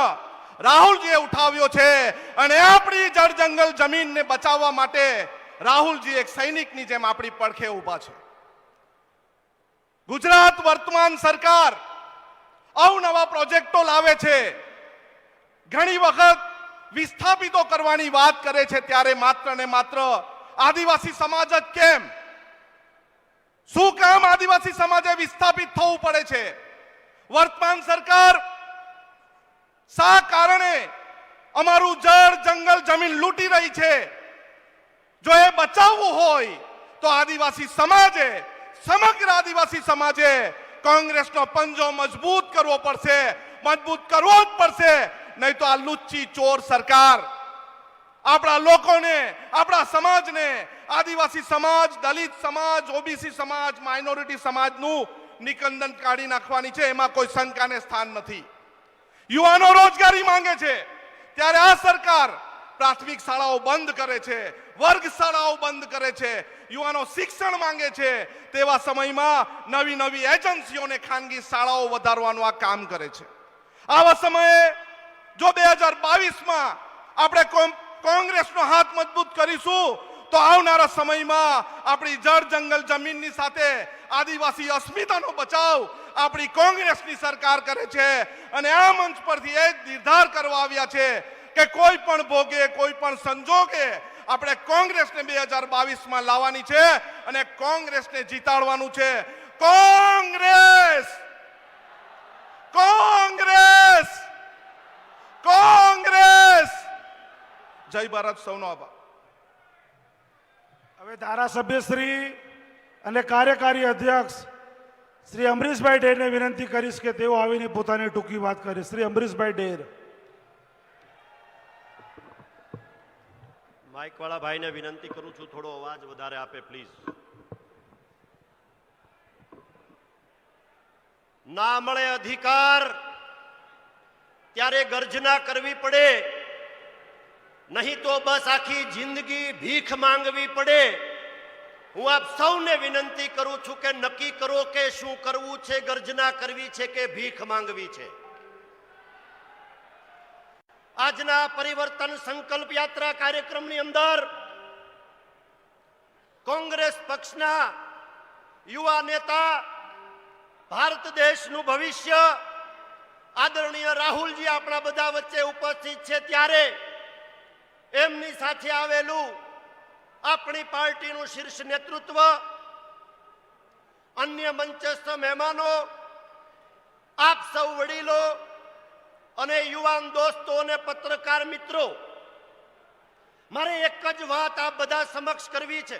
રાહુલજીએ ઉઠાવ્યો છે અને આપણી જળ જંગલ જમીનને બચાવવા માટે રાહુલજી એક સૈનિકની જેમ આપણી પડખે ઊભા છે. ગુજરાત વર્તમાન સરકાર અવનવા પ્રોજેક્ટો લાવે છે. ઘણી વખત વિસ્થાપિતો કરવાની વાત કરે છે, ત્યારે માત્ર ને માત્ર આદિવાસી સમાજ જ કેમ? શું કામ આદિવાસી સમાજે વિસ્થાપિત થવું પડે છે? વર્તમાન સરકાર શા કારણે અમારું જળ જંગલ જમીન લૂંટી રહી છે? જો એ બચાવવું હોય તો આદિવાસી સમાજે, સમગ્ર આદિવાસી સમાજે કોંગ્રેસનો પંજો મજબૂત કરવો પડશે, મજબૂત કરવો જ પડશે. નહીં તો આ લુચ્ચી ચોર સરકાર આપણા લોકોને, આપણા સમાજને, આદિવાસી સમાજ, દલિત સમાજ, ઓબીસી સમાજ, માઇનોરિટી સમાજનું નિકંદન કાઢી નાખવાની છે. એમાં કોઈ શંકાને સ્થાન નથી. યુવાનો રોજગારી માંગે છે ત્યારે આ સરકાર પ્રાથમિક શાળાઓ બંધ કરે છે, વર્ગ શાળાઓ બંધ કરે છે. યુવાનો શિક્ષણ માંગે છે તેવા સમયમાં નવી નવી એજન્સીઓને ખાનગી શાળાઓ વધારવાનું આ કામ કરે છે. આવા સમયે જો 2022માં આપણે કોંગ્રેસનો હાથ મજબૂત કરીશું તો આવનારા સમયમાં આપણી જળ જંગલ જમીનની સાથે આદિવાસી અસ્મિતાનો બચાવ આપણી કોંગ્રેસની સરકાર કરે છે. અને આ મંચ પરથી એ જ નિર્ધાર કરવા આવ્યા છે કે કોઈ પણ ભોગે, કોઈ પણ સંજોગે આપણે કોંગ્રેસને 2022માં લાવવાની છે અને કોંગ્રેસને જીતાડવાનું છે. કોંગ્રેસ, કોંગ્રેસ, કોંગ્રેસ. જય ભારત. સૌનો આભાર. હવે ધારાસભ્ય શ્રી અને કાર્યકારી અધ્યક્ષ શ્રી અમરીશભાઈ ડેરને વિનંતી કરીશ કે તેઓ આવીને પોતાની ટૂંકી વાત કરે. શ્રી અમરીશભાઈ ડેર. માઇક વાળા ભાઈને વિનંતી કરું છું, થોડો અવાજ વધારે આપે પ્લીઝ. ના મળે અધિકાર ત્યારે ગર્જના કરવી પડે, નહીં તો બસ આખી જિંદગી ભીખ માંગવી પડે. હું આપ સૌને વિનંતી કરું છું કે નક્કી કરો કે શું કરવું છે, ગર્જના કરવી છે કે ભીખ માંગવી છે. આજના પરિવર્તન સંકલ્પ યાત્રા કાર્યક્રમની અંદર કોંગ્રેસ પક્ષના યુવા નેતા, ભારત દેશનું ભવિષ્ય આદરણીય રાહુલજી આપણા બધા વચ્ચે ઉપસ્થિત છે, ત્યારે એમની સાથે આવેલું આપણી પાર્ટીનું શીર્ષ નેતૃત્વ, અન્ય મંચસ્થ મહેમાનો, આપ સૌ વડીલો અને યુવાન દોસ્તો અને પત્રકાર મિત્રો, મારે એક જ વાત આપ બધા સમક્ષ કરવી છે.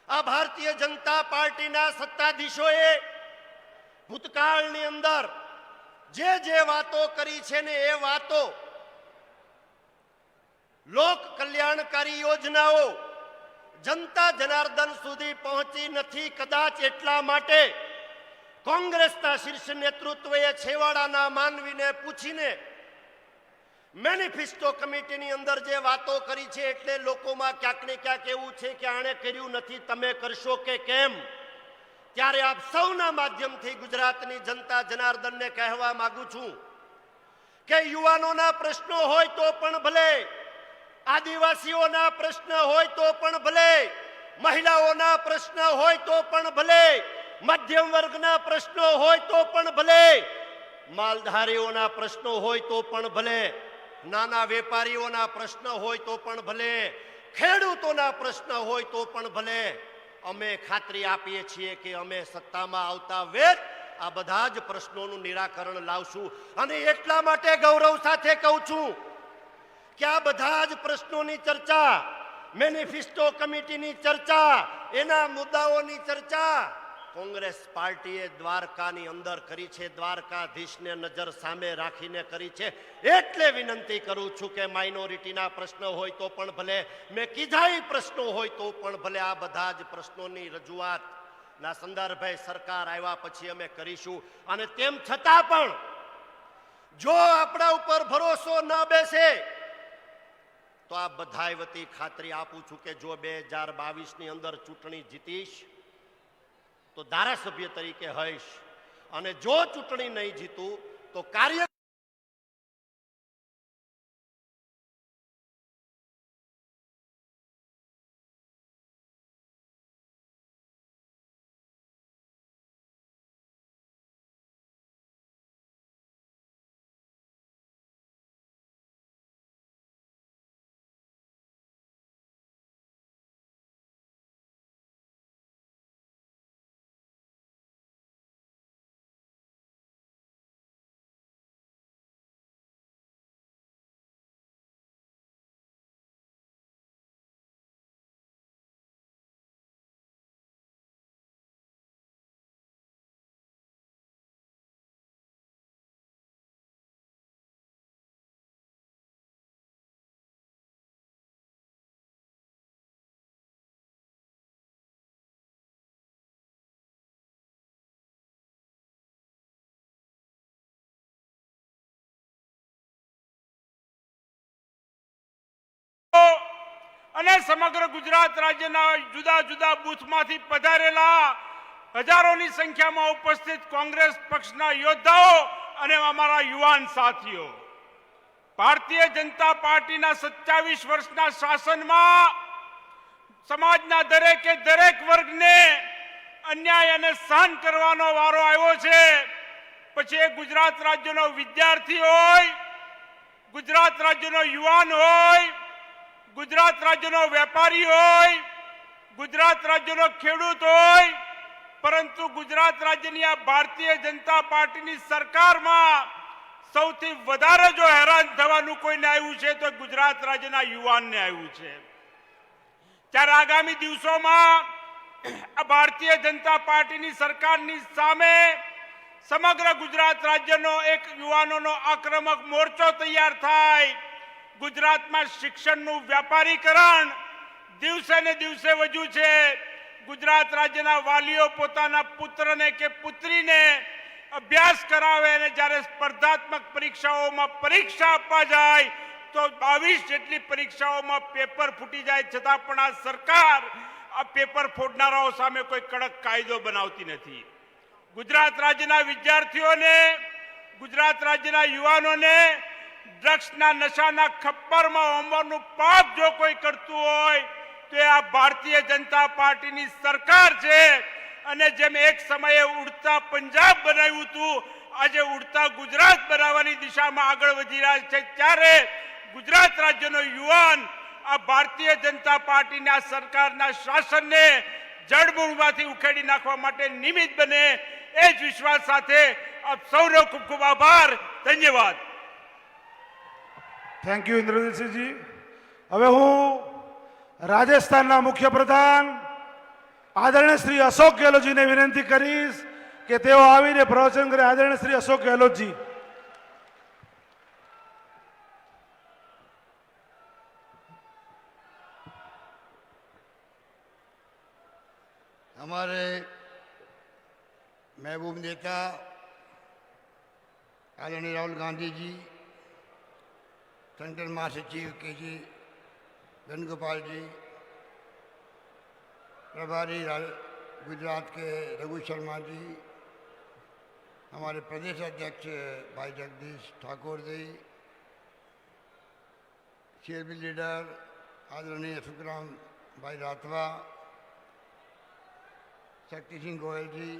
આ ભારતીય જનતા પાર્ટીના સત્તાધીશોએ ભૂતકાળની અંદર જે વાતો કરી છે ને એ વાતો, લોક કલ્યાણકારી યોજનાઓ જનતા જનાર્દન સુધી પહોંચી નથી. કદાચ એટલા માટે કોંગ્રેસના શીર્ષ નેતૃત્વએ છેવાડાના માનવીને પૂછીને મેનિફેસ્ટો કમિટીની અંદર જે વાતો કરી છે, એટલે લોકોમાં ક્યાંક ને ક્યાંક એવું છે કે આણે કર્યું નથી, તમે કરશો કે કેમ? ત્યારે આપ સૌના માધ્યમથી ગુજરાતની જનતા જનાર્દનને કહેવા માંગુ છું કે યુવાનોના પ્રશ્નો હોય તો પણ ભલે, આદિવાસીઓના પ્રશ્ન હોય તો પણ ભલે, મહિલાઓના પ્રશ્ન હોય તો પણ ભલે, મધ્યમ વર્ગના પ્રશ્નો હોય તો પણ ભલે, માલધારીઓના પ્રશ્નો હોય તો પણ ભલે, નાના વેપારીઓના પ્રશ્ન હોય તો પણ ભલે, ખેડૂતોના પ્રશ્ન હોય તો પણ ભલે, અમે ખાતરી આપીએ છીએ કે અમે સત્તામાં આવતા વેત આ બધા જ પ્રશ્નોનું નિરાકરણ લાવશું. અને એટલા માટે ગૌરવ સાથે કહું છું કે આ બધા જ પ્રશ્નોની ચર્ચા, મેનિફેસ્ટો કમિટીની ચર્ચા, એના મુદ્દાઓની ચર્ચા કોંગ્રેસ પાર્ટીએ દ્વારકાની અંદર કરી છે, દ્વારકાધીશને નજર સામે રાખીને કરી છે. એટલે વિનંતી કરું છું કે માઇનોરિટીના પ્રશ્નો હોય તો પણ ભલે, મેં કીધા પ્રશ્નો હોય તો પણ ભલે, આ બધા જ પ્રશ્નોની રજૂઆત ના સંદર્ભે સરકાર આવ્યા પછી અમે કરીશું. અને તેમ છતાં પણ જો આપણા ઉપર ભરોસો ન બેસે તો આ બધાય વતી ખાતરી આપું છું કે જો 2022ની અંદર ચૂંટણી જીતીશ તો ધારાસભ્ય તરીકે હઈશ, અને જો ચૂંટણી નહીં જીતું તો કાર્ય અને સમગ્ર ગુજરાત રાજ્યના જુદા જુદા બૂથમાંથી પધારેલા હજારોની સંખ્યામાં ઉપસ્થિત કોંગ્રેસ પક્ષના યોદ્ધાઓ અને અમારા યુવાન સાથીઓ, ભારતીય જનતા પાર્ટીના 27 વર્ષના શાસનમાં સમાજના દરેકે દરેક વર્ગને અન્યાય અને સહન કરવાનો વારો આવ્યો છે. પછી એ ગુજરાત રાજ્યનો વિદ્યાર્થી હોય, ગુજરાત રાજ્યનો યુવાન હોય, ગુજરાત રાજ્યનો વેપારી હોય, ગુજરાત રાજ્યનો ખેડૂત હોય, પરંતુ ગુજરાત રાજ્યની આ ભારતીય જનતા પાર્ટીની સરકારમાં સૌથી વધારે જો હેરાન થવાનું કોઈને આવ્યું છે તો ગુજરાત રાજ્યના યુવાનને આવ્યું છે. ત્યારે આગામી દિવસોમાં આ ભારતીય જનતા પાર્ટીની સરકારની સામે સમગ્ર ગુજરાત રાજ્યનો એક યુવાનોનો આક્રમક મોરચો તૈયાર થાય. ગુજરાતમાં શિક્ષણનું વ્યાપારીકરણ દિવસે ને દિવસે વધ્યું છે. ગુજરાત રાજ્યના વાલીઓ પોતાના પુત્રને કે પુત્રીને અભ્યાસ કરાવે અને જ્યારે સ્પર્ધાત્મક પરીક્ષાઓમાં પરીક્ષા આપવા જાય તો 22 જેટલી પરીક્ષાઓમાં પેપર ફૂટી જાય, છતાં પણ આ સરકાર આ પેપર ફોડનારાઓ સામે કોઈ કડક કાયદો બનાવતી નથી. ગુજરાત રાજ્યના વિદ્યાર્થીઓને, ગુજરાત રાજ્યના યુવાનોને ડ્રગ્સના નશાના ખપ્પરમાં હોમવાનું પાપ જો કોઈ કરતું હોય તો આ ભારતીય જનતા પાર્ટીની સરકાર છે. અને જેમ એક સમયે ઉડતા પંજાબ બનાવ્યું હતું, આજે ઉડતા ગુજરાત બનાવવાની દિશામાં આગળ વધી રહ્યા છે. ત્યારે ગુજરાત રાજ્યનો યુવાન આ ભારતીય જનતા પાર્ટીના સરકારના શાસનને જડમૂળમાંથી ઉખેડી નાખવા માટે નિમિત્ત બને, એ જ વિશ્વાસ સાથે આપ સૌનો ખૂબ ખૂબ આભાર. ધન્યવાદ. Thank you Indrajitsinhji. હવે હું રાજસ્થાનના મુખ્યપ્રધાન આદરણીય શ્રી અશોક ગેહલોતજીને વિનંતી કરીશ કે તેઓ આવીને પ્રવચન કરે. આદરણીય શ્રી અશોક ગેહલોતજી. हमारे महबूब नेता आदरणीय राहुल गांधी जी, संगठन महासचिव के जी वेणुगोपाल जी, प्रभारी गुजरात के रघु शर्मा जी, हमारे प्रदेश अध्यक्ष भाई जगदीश ठाकुर जी, सीएलपी लीडर आदरणीय सुखराम भाई राठवा, शक्ति सिंह गोयल जी,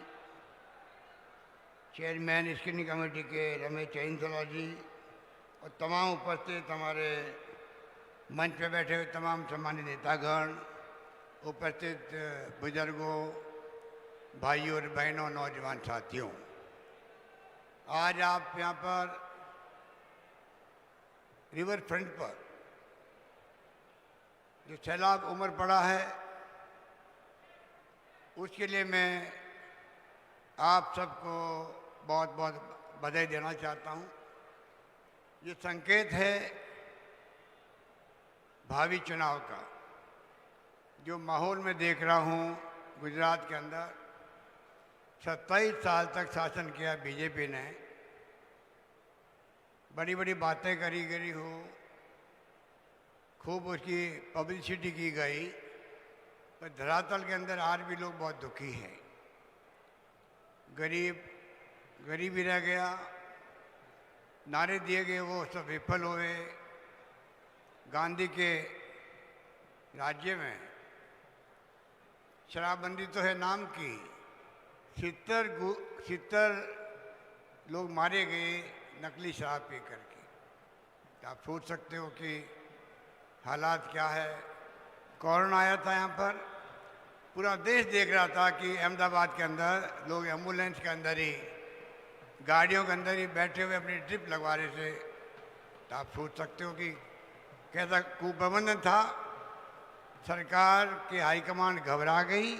चेयरमैन स्क्रीनिंग कमेटी के रमेश चैनसला जी और तमाम उपस्थित हमारे मंच पर बैठे हुए तमाम सम्मानित नेतागण, उपस्थित बुजुर्गों, भाइयों और बहनों, नौजवान साथियों, आज आप यहाँ पर रिवर फ्रंट पर जो सैलाब उमड़ पड़ा है उसके लिए मैं आप सबको बहुत बहुत बधाई देना चाहता हूँ. ये संकेत है भावी चुनाव का. जो माहौल में देख रहा हूँ गुजरात के अंदर 27 साल तक शासन किया बीजेपी ने, बड़ी बड़ी बातें करी गई हो, खूब उसकी पब्लिसिटी की गई, पर धरातल के अंदर आज भी लोग बहुत दुखी हैं। गरीब ही रह गया, नारे दिए गए वो सब विफल हुए। गांधी के राज्य में शराबबंदी तो है नाम की, 70 लोग मारे गए नकली शराब पी करके। तो आप सोच सकते हो कि हालात क्या है। कोरोना आया था यहाँ पर, पूरा देश देख रहा था कि अहमदाबाद के अंदर लोग एम्बुलेंस के अंदर ही, गाड़ियों के अंदर ही बैठे हुए अपनी ड्रिप लगवा रहे थे। तो आप सोच सकते हो कि कैसा कुप्रबंधन था। सरकार की हाईकमान घबरा गई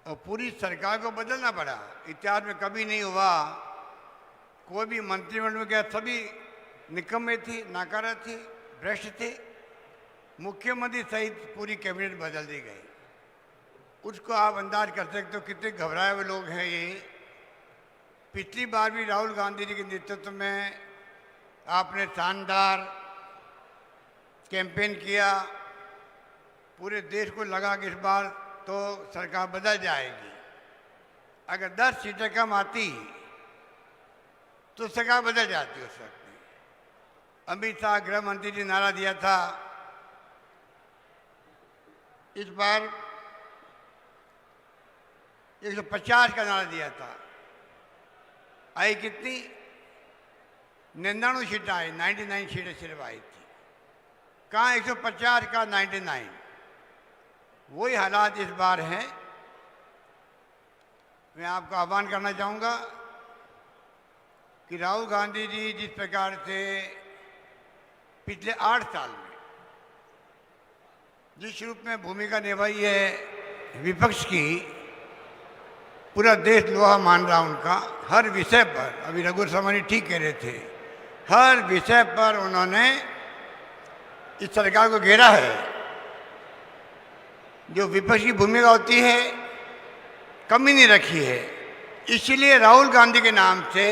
और पूरी सरकार को बदलना पड़ा। इतिहास में कभी नहीं हुआ। कोई भी मंत्रिमंडल में गया, सभी निकम्मे थे, नाकारा थे, भ्रष्ट थे। मुख्यमंत्री सहित पूरी कैबिनेट बदल दी गई। उसको आप अंदाज कर सकते हो कितने घबराए हुए लोग हैं ये। पिछली बार भी राहुल गांधी जी के नेतृत्व में आपने शानदार कैंपेन किया। पूरे देश को लगा कि इस बार तो सरकार बदल जाएगी। अगर 10 सीटें कम आती तो सरकार बदल जाती हो सकती। अमित शाह गृह मंत्री जी नारा दिया था, इस बार 150 का नारा दिया था। आई कितनी? 99 सीटें आई, 99 सीटें सिर्फ आई थी। कहाँ 150 का 99? वही हालात इस बार हैं। मैं आपको आह्वान करना चाहूँगा कि राहुल गांधी जी जिस प्रकार से पिछले 8 साल में जिस रूप में भूमिका निभाई है विपक्ष की, पूरा देश लोहा मान रहा उनका। हर विषय पर, अभी रघु शर्मा जी ठीक कह रहे थे, हर विषय पर उन्होंने इस सरकार को घेरा है। जो विपक्ष की भूमिका होती है कमी नहीं रखी है। इसलिए राहुल गांधी के नाम से,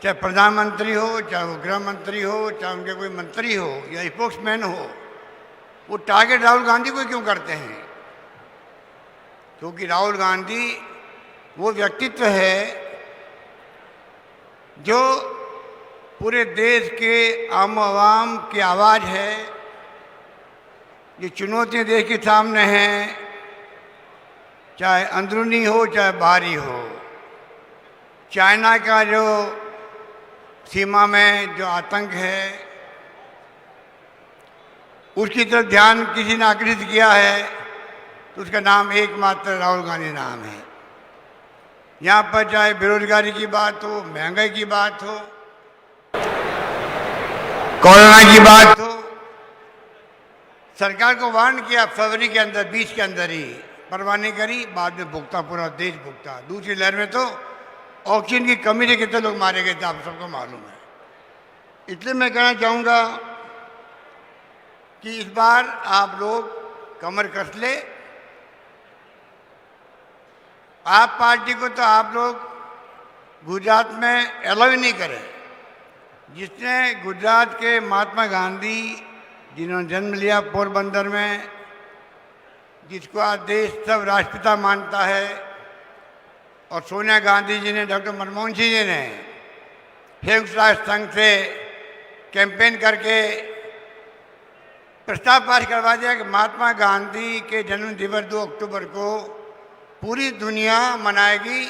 चाहे प्रधानमंत्री हो, चाहे वो गृह मंत्री हो, चाहे उनके कोई मंत्री हो या स्पोक्समैन हो, वो टारगेट राहुल गांधी को क्यों करते हैं? क्योंकि राहुल गांधी वो व्यक्तित्व है जो पूरे देश के आम आवाम की आवाज़ है। जो चुनौतियाँ देश के सामने हैं, चाहे अंदरूनी हो चाहे बाहरी हो, चाइना का जो सीमा में जो आतंक है उसकी तरफ ध्यान किसी ने आकर्षित किया है तो उसका नाम एकमात्र राहुल गांधी नाम है। यहाँ पर चाहे बेरोजगारी की बात हो, महंगाई की बात हो, कोरोना की बात हो, सरकार को वार्न किया फरवरी के अंदर, 20 के अंदर ही, परवाह नहीं करी। बाद में भुगता, पूरा देश भुगता। दूसरी लहर में तो ऑक्सीजन की कमी से कितने लोग मारे गए थे आप सबको मालूम है। इसलिए मैं कहना चाहूँगा कि इस बार आप लोग कमर कस ले। आप पार्टी को तो आप लोग गुजरात में अलाउ ही नहीं करें। जिसने गुजरात के महात्मा गांधी, जिन्होंने जन्म लिया पोरबंदर में, जिसको आज देश सब राष्ट्रपिता मानता है, और सोनिया गांधी जी ने, डॉक्टर मनमोहन सिंह जी ने संयुक्त राष्ट्र संघ से कैंपेन करके प्रस्ताव पास करवा दिया कि महात्मा गांधी के जन्म दिवस 2 अक्टूबर को पूरी दुनिया मनाएगी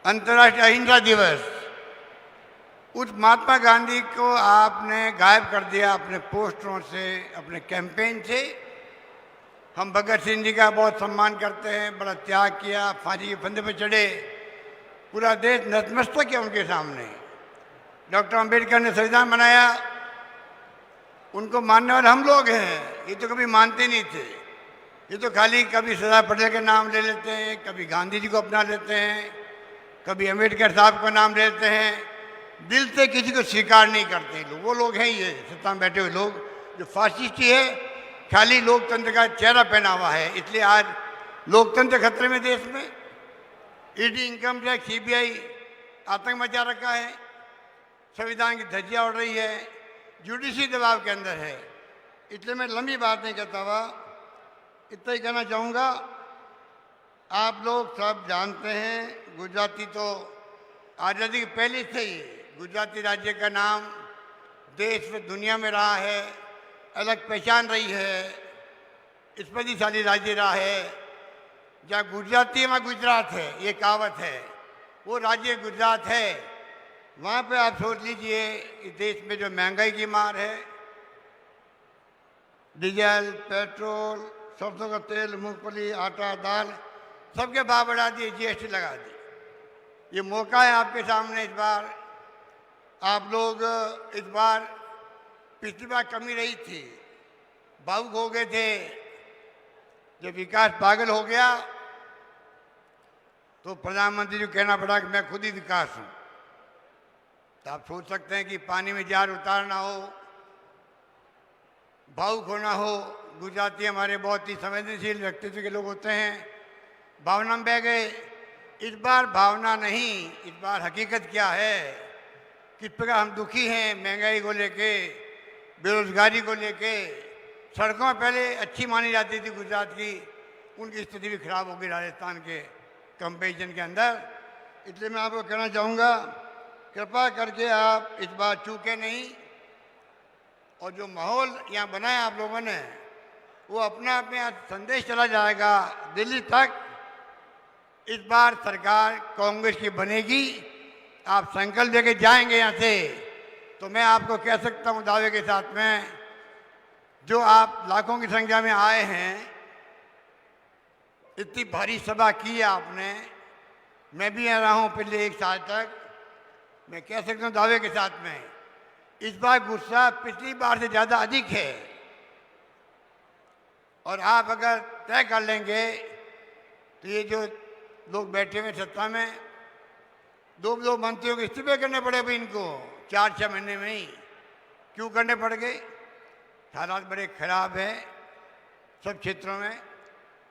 अंतर्राष्ट्रीय अहिंसा दिवस। उस महात्मा गांधी को आपने गायब कर दिया अपने पोस्टरों से, अपने कैंपेन से। हम भगत सिंह जी का बहुत सम्मान करते हैं, बड़ा त्याग किया, फांसी के फंदे पर चढ़े, पूरा देश नतमस्तक किया उनके सामने। डॉक्टर अंबेडकर ने संविधान बनाया, उनको मानने वाले हम लोग हैं। ये तो कभी मानते नहीं थे। ये तो खाली कभी सरदार पटेल के नाम ले लेते हैं, कभी गांधी जी को अपना लेते हैं, कभी अंबेडकर साहब का नाम ले लेते हैं। दिल से किसी को स्वीकार नहीं करते लोग। वो लोग हैं ये सत्ता में बैठे हुए लोग जो फासिस्टी है, खाली लोकतंत्र का चेहरा पहना हुआ है। इसलिए आज लोकतंत्र खतरे में देश में। ईडी, इनकम टैक्स, सीबीआई आतंक मचा रखा है, संविधान की धज्जियां उड़ रही है। जुडिशरी दबाव के अंदर है। इसलिए मैं लंबी बात नहीं करता हुआ इतना ही कहना चाहूँगा, आप लोग सब जानते हैं गुजराती तो आज़ादी के पहले से ही गुजराती राज्य का नाम देश में दुनिया में रहा है, अलग पहचान रही है, स्मृतिशाली राज्य रहा है। जहाँ गुजराती है वहाँ गुजरात है, ये कहावत है, वो राज्य गुजरात है। वहाँ पे आप सोच लीजिए इस देश में जो महंगाई की मार है, डीजल, पेट्रोल, सरसों का तेल, मूंगफली, आटा, दाल, सबके भाव बढ़ा दिए, जीएसटी लगा दी। ये मौका है आपके सामने इस बार। आप लोग इस बार पिछली बार कमी रही थी, भावुक हो गए थे। जब विकास पागल हो गया तो प्रधानमंत्री जी को कहना पड़ा कि मैं खुद ही विकास हूँ। तो आप सोच सकते हैं कि पानी में जार उतारना हो, भावुक होना हो। गुजराती हमारे बहुत ही संवेदनशील व्यक्तित्व के लोग होते हैं, भावना में बह गए। इस बार भावना नहीं, इस बार हकीकत क्या है, किस प्रकार हम दुखी हैं महंगाई को लेके, बेरोजगारी को लेके। सड़कों में पहले अच्छी मानी जाती थी गुजरात की, उनकी स्थिति भी खराब हो गई राजस्थान के कंपेरिजन के अंदर। इसलिए मैं आपको कहना चाहूँगा, कृपा करके आप इस बार चूके नहीं। और जो माहौल यहाँ बनाया आप लोगों ने, वो अपना अपने यहाँ संदेश चला जाएगा दिल्ली तक। इस बार सरकार कांग्रेस की बनेगी, आप संकल्प लेके जाएंगे यहाँ से, तो मैं आपको कह सकता हूँ दावे के साथ में, जो आप लाखों की संख्या में आए हैं, इतनी भारी सभा की है आपने, मैं भी यहाँ रहा हूँ पिछले 1 साल तक, मैं कह सकता हूँ दावे के साथ में, इस बार गुस्सा पिछली बार से ज़्यादा अधिक है। और आप अगर तय कर लेंगे तो ये जो लोग बैठे हुए सत्ता में, 2 मंत्रियों के इस्तीफे करने पड़े अभी इनको 4-6 महीने में ही। क्यों करने पड़ गए? हालात बड़े खराब हैं सब क्षेत्रों में।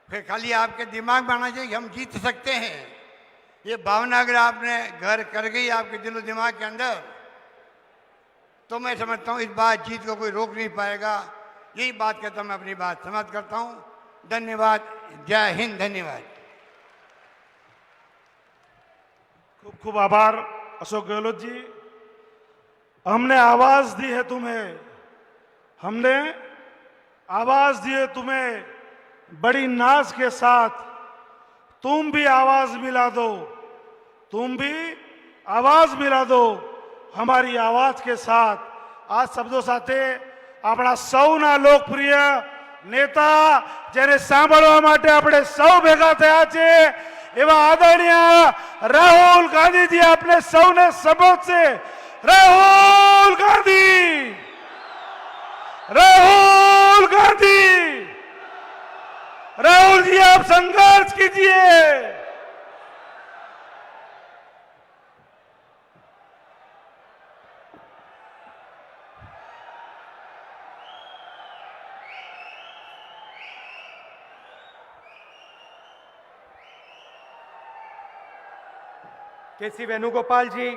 फिर खाली आपके दिमाग में आना चाहिए कि हम जीत सकते हैं। ये भावना अगर आपने घर कर गई आपके दिलो दिमाग के अंदर, तो मैं समझता हूँ इस बार जीत को कोई रोक नहीं पाएगा। यही बात कहता हूँ, मैं अपनी बात समाप्त करता हूँ। धन्यवाद। जय हिंद। धन्यवाद। खूब खूब आभार अशोक गहलोत जी। हमने आवाज दी है तुम्हें, हमने आवाज दी है तुम्हें बड़ी नाज के साथ। तुम भी आवाज मिला दो, तुम भी आवाज मिला दो हमारी आवाज के साथ। आज शब्दों સાથે આપણા સૌના લોકપ્રિય નેતા જેને સાંભળવા માટે આપણે સૌ ભેગા થયા છે એવા આદરણીય રાહુલ ગાંધીજી આપણે સૌને સંબોધશે। રાહુલ ગાંધી, राहुल गांधी। राहुल जी आप संघर्ष कीजिए। केसी वेणुगोपाल जी,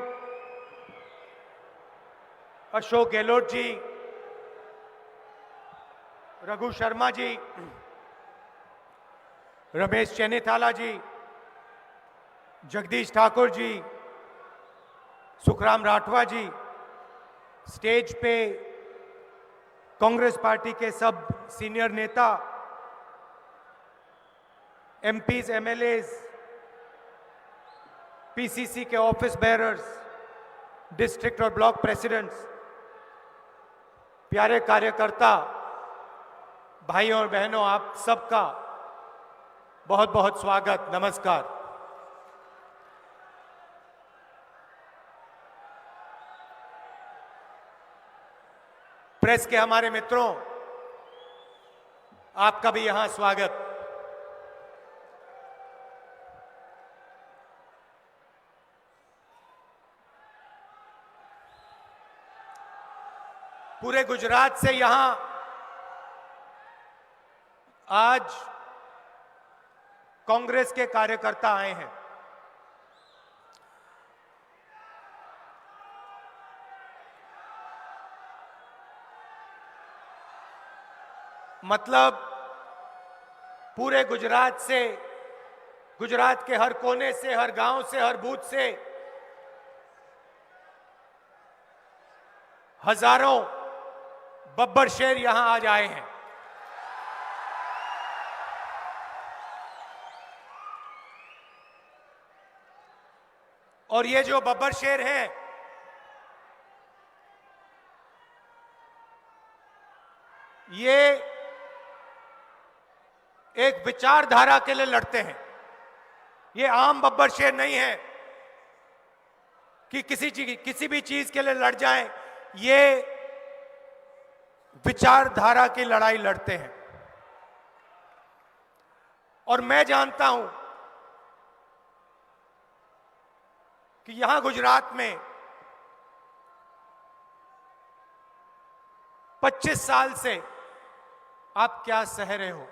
अशोक गहलोत जी, रघु शर्मा जी, रमेश चेन्नीथाला जी, जगदीश ठाकुर जी, सुखराम राठवा जी, स्टेज पे कांग्रेस पार्टी के सब सीनियर नेता, एमपीज, एमएलएज, पीसीसी के ऑफिस बेयरर्स, डिस्ट्रिक्ट और ब्लॉक प्रेसिडेंट्स, प्यारे कार्यकर्ता, भाइयों और बहनों, आप सबका बहुत बहुत स्वागत, नमस्कार। प्रेस के हमारे मित्रों, आपका भी यहां स्वागत। पूरे गुजरात से यहां आज कांग्रेस के कार्यकर्ता आए हैं। मतलब पूरे गुजरात से, गुजरात के हर कोने से, हर गांव से, हर बूथ से हजारों बब्बर शेर यहां आज आए हैं। और ये जो बब्बर शेर हैं, ये एक विचारधारा के लिए लड़ते हैं। ये आम बब्बर शेर नहीं है कि किसी भी चीज के लिए लड़ जाएं। ये विचारधारा की लड़ाई लड़ते हैं। और मैं जानता हूं कि यहां गुजरात में 25 साल से आप क्या सह रहे हो,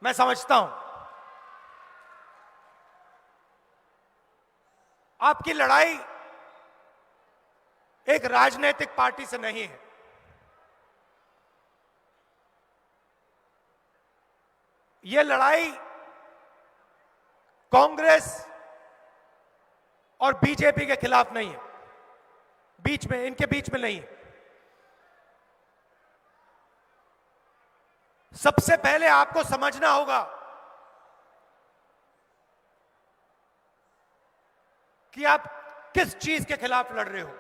मैं समझता हूं। आपकी लड़ाई एक राजनीतिक पार्टी से नहीं है। यह लड़ाई कांग्रेस और बीजेपी के खिलाफ नहीं है, बीच में, इनके बीच में नहीं है। सबसे पहले आपको समझना होगा कि आप किस चीज के खिलाफ लड़ रहे हो,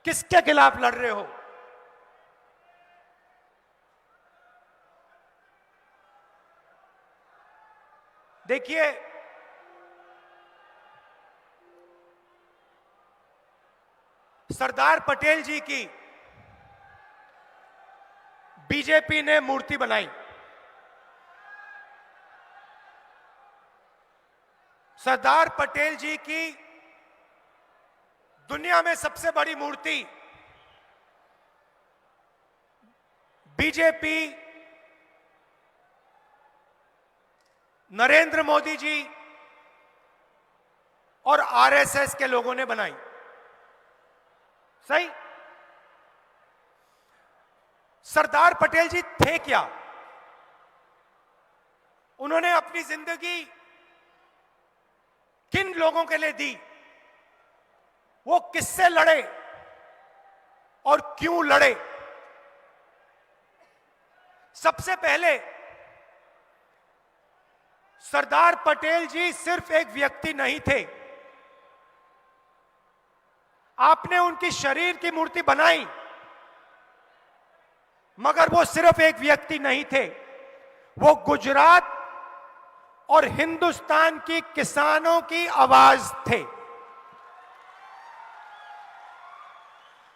किसके खिलाफ लड़ रहे हो। देखिए, सरदार पटेल जी की बीजेपी ने मूर्ति बनाई। सरदार पटेल जी की दुनिया में सबसे बड़ी मूर्ति बीजेपी, नरेंद्र मोदी जी और आरएसएस के लोगों ने बनाई। सही? सरदार पटेल जी थे क्या? उन्होंने अपनी जिंदगी किन लोगों के लिए दी, वो किससे लड़े और क्यों लड़े? सबसे पहले सरदार पटेल जी सिर्फ एक व्यक्ति नहीं थे। आपने उनकी शरीर की मूर्ति बनाई, मगर वो सिर्फ एक व्यक्ति नहीं थे, वो गुजरात और हिंदुस्तान की किसानों की आवाज थे।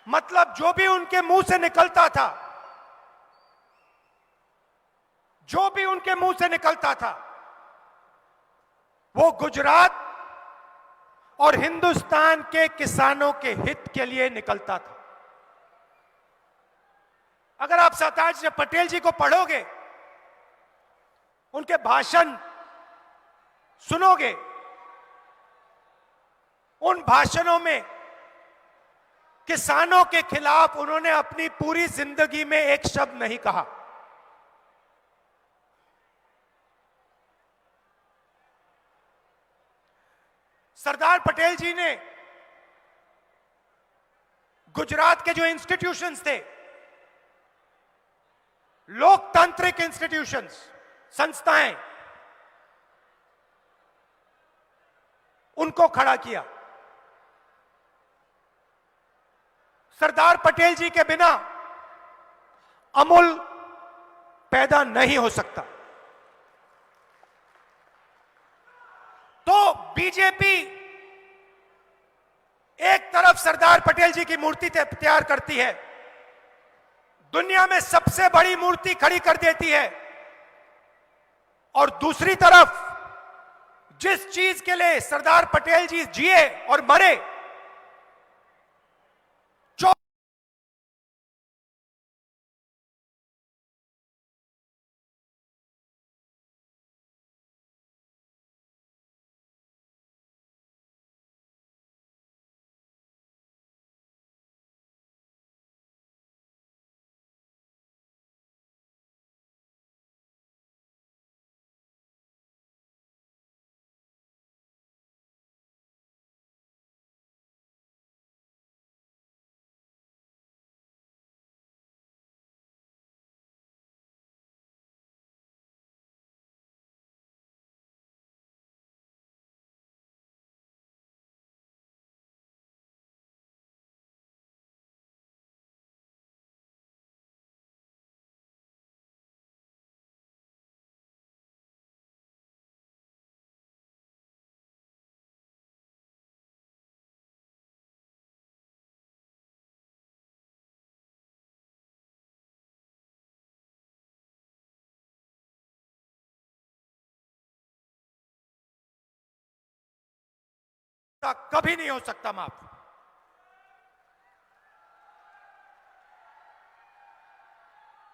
मतलब जो भी उनके मुंह से निकलता था, जो भी उनके मुंह से निकलता था, वो गुजरात और हिंदुस्तान के किसानों के हित के लिए निकलता था। अगर आप सरदार पटेल जी को पढ़ोगे, उनके भाषण सुनोगे, उन भाषणों में किसानों के खिलाफ उन्होंने अपनी पूरी जिंदगी में एक शब्द नहीं कहा। सरदार पटेल जी ने गुजरात के जो इंस्टीट्यूशंस थे, लोकतांत्रिक इंस्टीट्यूशंस, संस्थाएं, उनको खड़ा किया। सरदार पटेल जी के बिना अमूल पैदा नहीं हो सकता। तो बीजेपी एक तरफ सरदार पटेल जी की मूर्ति तैयार करती है, दुनिया में सबसे बड़ी मूर्ति खड़ी कर देती है, और दूसरी तरफ जिस चीज के लिए सरदार पटेल जी जिए और मरे, कभी नहीं हो सकता माफ।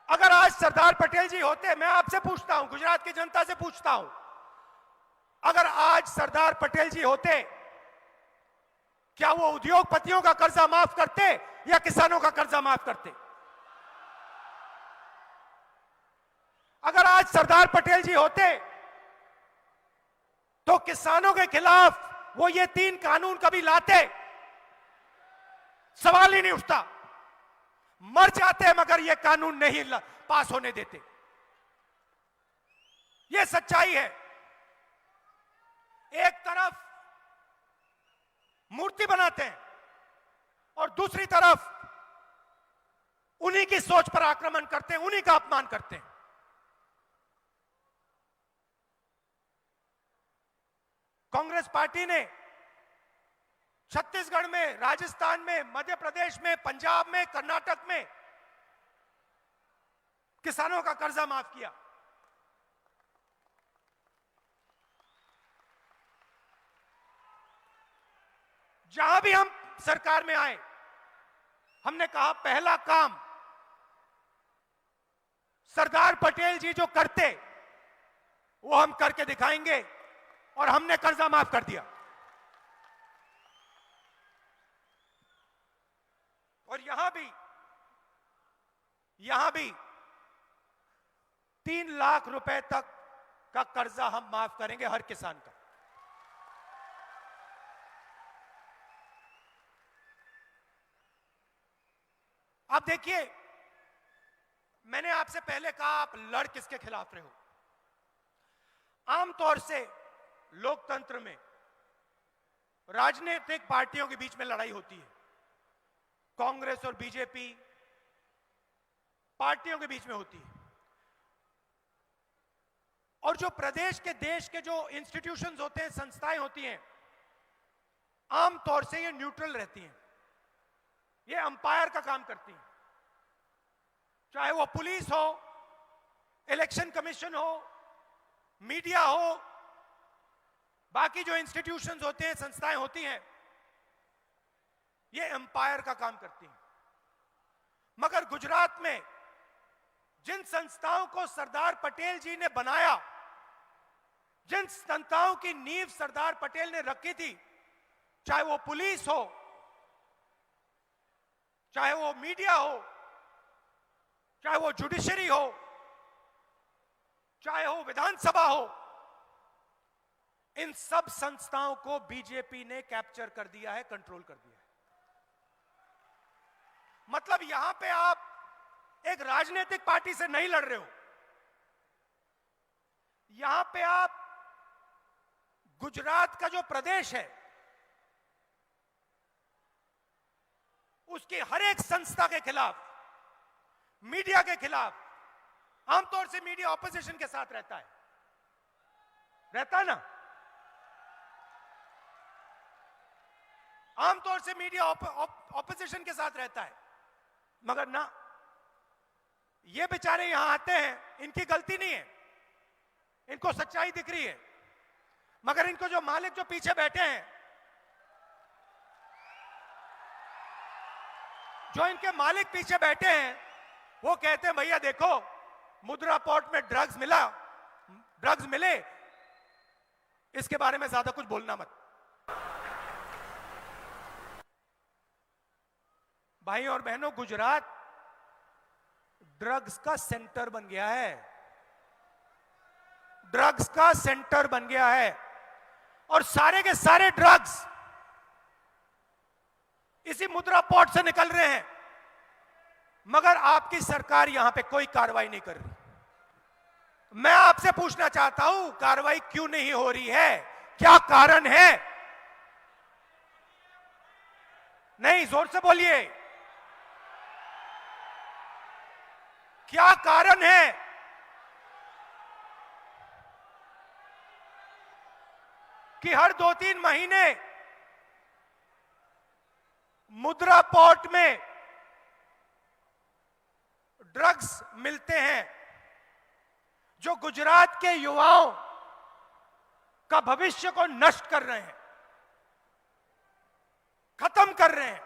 अगर आज सरदार पटेल जी होते, मैं आपसे पूछता हूं, गुजरात की जनता से पूछता हूं, अगर आज सरदार पटेल जी होते, क्या वो उद्योगपतियों का कर्जा माफ करते या किसानों का कर्जा माफ करते? अगर आज सरदार पटेल जी होते तो किसानों के खिलाफ वो ये 3 कानून कभी लाते? सवाल ही नहीं उठता। मर जाते मगर ये कानून नहीं पास होने देते। ये सच्चाई है। एक तरफ मूर्ति बनाते हैं और दूसरी तरफ उन्हीं की सोच पर आक्रमण करते हैं, उन्हीं का अपमान करते हैं। कांग्रेस पार्टी ने छत्तीसगढ़ में, राजस्थान में, मध्य प्रदेश में, पंजाब में, कर्नाटक में किसानों का कर्जा माफ किया। जहां भी हम सरकार में आए, हमने कहा पहला काम सरदार पटेल जी जो करते वो हम करके दिखाएंगे, और हमने कर्जा माफ कर दिया। और यहां भी 3 लाख रुपए तक का कर्जा हम माफ करेंगे हर किसान का। आप देखिए, मैंने आपसे पहले कहा आप लड़ किसके खिलाफ रहे हो। आमतौर से लोकतंत्र में राजनीतिक पार्टियों के बीच में लड़ाई होती है। कांग्रेस और बीजेपी पार्टियों के बीच में होती है, और जो प्रदेश के, देश के जो इंस्टीट्यूशंस होते हैं, संस्थाएं होती हैं, आमतौर से ये न्यूट्रल रहती हैं। ये अंपायर का काम करती हैं। चाहे वो पुलिस हो, इलेक्शन कमीशन हो, मीडिया हो, बाकी जो इंस्टीट्यूशंस होते हैं, संस्थाएं होती हैं, ये एम्पायर का काम करती हैं। मगर गुजरात में जिन संस्थाओं को सरदार पटेल जी ने बनाया, जिन संस्थाओं की नींव सरदार पटेल ने रखी थी, चाहे वो पुलिस हो, चाहे वो मीडिया हो, चाहे वो जुडिशरी हो, चाहे वो विधानसभा हो, इन सब संस्थाओं को बीजेपी ने कैप्चर कर दिया है, कंट्रोल कर दिया है। मतलब यहां पे आप एक राजनीतिक पार्टी से नहीं लड़ रहे हो, यहां पे आप गुजरात का जो प्रदेश है उसकी हर एक संस्था के खिलाफ, मीडिया के खिलाफ, आमतौर से मीडिया ऑपोजिशन के साथ रहता है ना, आमतौर से मीडिया ऑपोजिशन के साथ रहता है। मगर ना, ये बेचारे यहां आते हैं, इनकी गलती नहीं है, इनको सच्चाई दिख रही है, मगर इनको जो मालिक जो पीछे बैठे हैं, जो इनके मालिक पीछे बैठे हैं, वो कहते हैं भैया देखो, मुद्रा पोर्ट में ड्रग्स मिले, इसके बारे में ज्यादा कुछ बोलना मत। भाई और बहनों, गुजरात ड्रग्स का सेंटर बन गया है, ड्रग्स का सेंटर बन गया है, और सारे के सारे ड्रग्स इसी मुद्रा पोर्ट से निकल रहे हैं। मगर आपकी सरकार यहां पे कोई कार्रवाई नहीं कर रही। मैं आपसे पूछना चाहता हूं, कार्रवाई क्यों नहीं हो रही है? क्या कारण है? नहीं, जोर से बोलिए, क्या कारण है? कि हर 2-3 महीने मुद्रा पोर्ट में ड्रग्स मिलते हैं जो गुजरात के युवाओं का भविष्य को नष्ट कर रहे हैं। खत्म कर रहे हैं,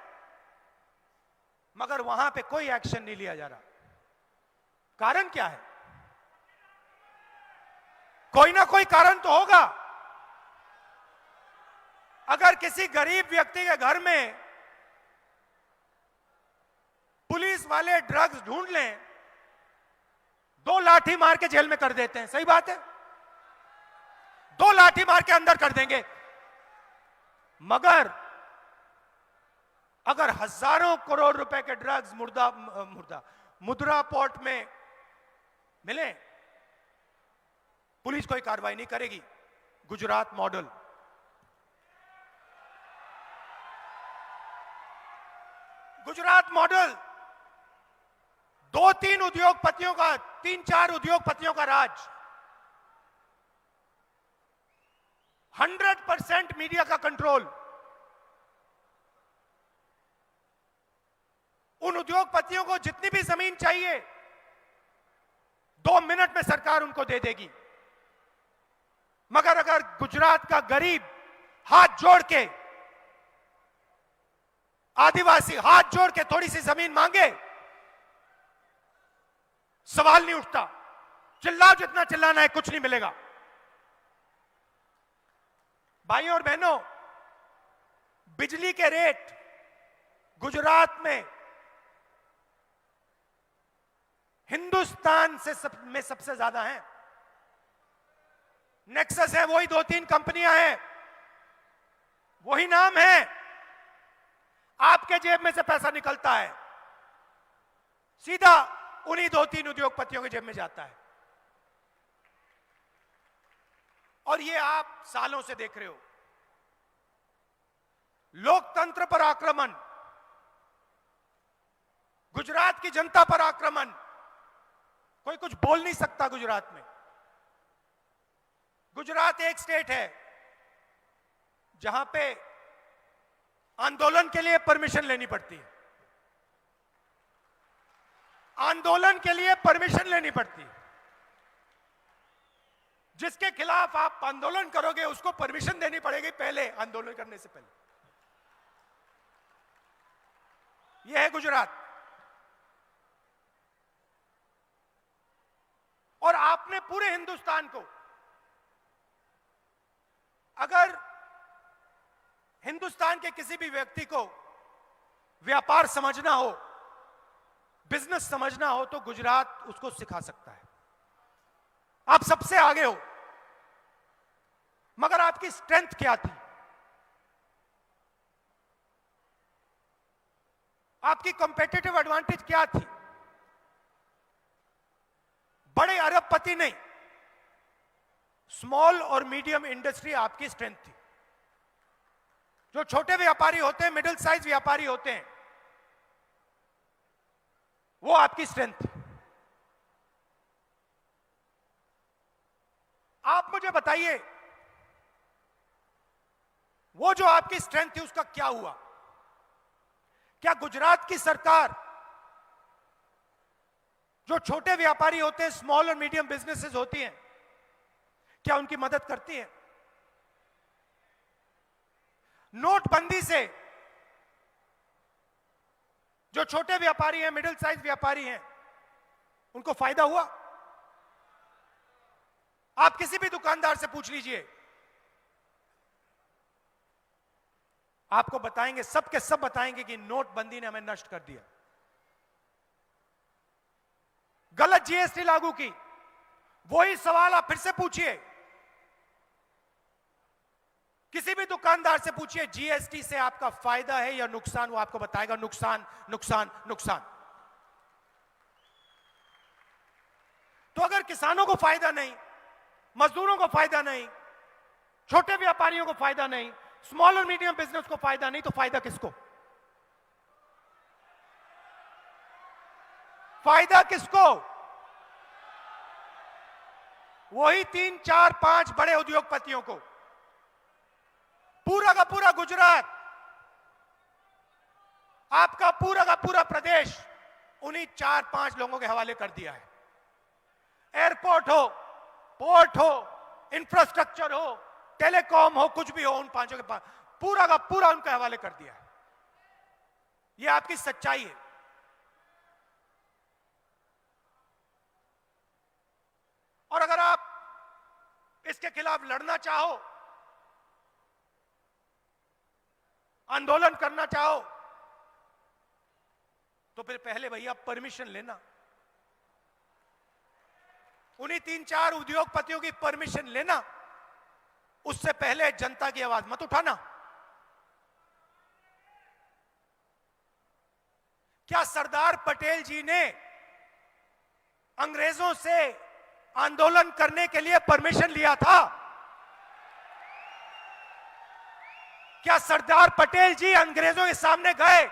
मगर वहां पे कोई एक्शन नहीं लिया जा रहा। कारण क्या है? कोई ना कोई कारण तो होगा। अगर किसी गरीब व्यक्ति के घर में पुलिस वाले ड्रग्स ढूंढ लें, 2 लाठी मार के जेल में कर देते हैं, सही बात है, 2 लाठी मार के अंदर कर देंगे। मगर अगर हजारों करोड़ रुपए के ड्रग्स मुद्रा पोर्ट में मिले, पुलिस कोई कार्रवाई नहीं करेगी। गुजरात मॉडल। गुजरात मॉडल 2-3 उद्योगपतियों का, 3-4 उद्योगपतियों का राज, 100% मीडिया का कंट्रोल। उन उद्योगपतियों को जितनी भी जमीन चाहिए 2 मिनट में सरकार उनको दे देगी। मगर अगर गुजरात का गरीब हाथ जोड़ के, आदिवासी हाथ जोड़ के थोड़ी सी जमीन मांगे, सवाल नहीं उठता। चिल्लाओ जितना चिल्लाना है, कुछ नहीं मिलेगा। भाइयों और बहनों, बिजली के रेट गुजरात में हिंदुस्तान में सबसे ज्यादा हैं। नेक्सस है, वही 2-3 कंपनियां हैं, वही नाम है। आपके जेब में से पैसा निकलता है, सीधा उन्हीं 2-3 उद्योगपतियों के जेब में जाता है। और ये आप सालों से देख रहे हो। लोकतंत्र पर आक्रमण, गुजरात की जनता पर आक्रमण। कोई कुछ बोल नहीं सकता गुजरात में। गुजरात एक स्टेट है जहां पे आंदोलन के लिए परमिशन लेनी पड़ती है। आंदोलन के लिए परमिशन लेनी पड़ती है। जिसके खिलाफ आप आंदोलन करोगे उसको परमिशन देनी पड़ेगी पहले, आंदोलन करने से पहले। यह है गुजरात। और आपने पूरे हिंदुस्तान को, अगर हिंदुस्तान के किसी भी व्यक्ति को व्यापार समझना हो, बिजनेस समझना हो, तो गुजरात उसको सिखा सकता है। आप सबसे आगे हो, मगर आपकी स्ट्रेंथ क्या थी? आपकी कॉम्पिटिटिव एडवांटेज क्या थी? बड़े अरबपति नहीं, स्मॉल और मीडियम इंडस्ट्री आपकी स्ट्रेंथ थी। जो छोटे व्यापारी होते हैं, मिडिल साइज व्यापारी होते हैं, वो आपकी स्ट्रेंथ थी। आप मुझे बताइए, वो जो आपकी स्ट्रेंथ थी उसका क्या हुआ? क्या गुजरात की सरकार जो छोटे व्यापारी होते हैं, स्मॉल और मीडियम बिजनेसेस होती हैं, क्या उनकी मदद करती है? नोटबंदी से जो छोटे व्यापारी हैं, मिडिल साइज व्यापारी हैं, उनको फायदा हुआ? आप किसी भी दुकानदार से पूछ लीजिए, आपको बताएंगे, सब के सब बताएंगे कि नोटबंदी ने हमें नष्ट कर दिया। गलत जीएसटी लागू की, वही सवाल आप फिर से पूछिए, किसी भी दुकानदार से पूछिए जीएसटी से आपका फायदा है या नुकसान, वो आपको बताएगा नुकसान, नुकसान, नुकसान। तो अगर किसानों को फायदा नहीं, मजदूरों को फायदा नहीं, छोटे व्यापारियों को फायदा नहीं, स्मॉल और मीडियम बिजनेस को फायदा नहीं, तो फायदा किसको? फायदा किसको? वही 3, 4, 5 बड़े उद्योगपतियों को। पूरा का पूरा गुजरात, आपका पूरा का पूरा प्रदेश उन्हीं 4-5 लोगों के हवाले कर दिया है। एयरपोर्ट हो, पोर्ट हो, इंफ्रास्ट्रक्चर हो, टेलीकॉम हो, कुछ भी हो, उन 5 के पास पूरा का पूरा उनके हवाले कर दिया है। ये आपकी सच्चाई है। और अगर आप इसके खिलाफ लड़ना चाहो, आंदोलन करना चाहो, तो फिर पहले भैया परमिशन लेना। उन्हीं 3-4 उद्योगपतियों की परमिशन लेना, उससे पहले जनता की आवाज मत उठाना। क्या सरदार पटेल जी ने अंग्रेजों से आंदोलन करने के लिए परमिशन लिया था? क्या सरदार पटेल जी अंग्रेजों के सामने गए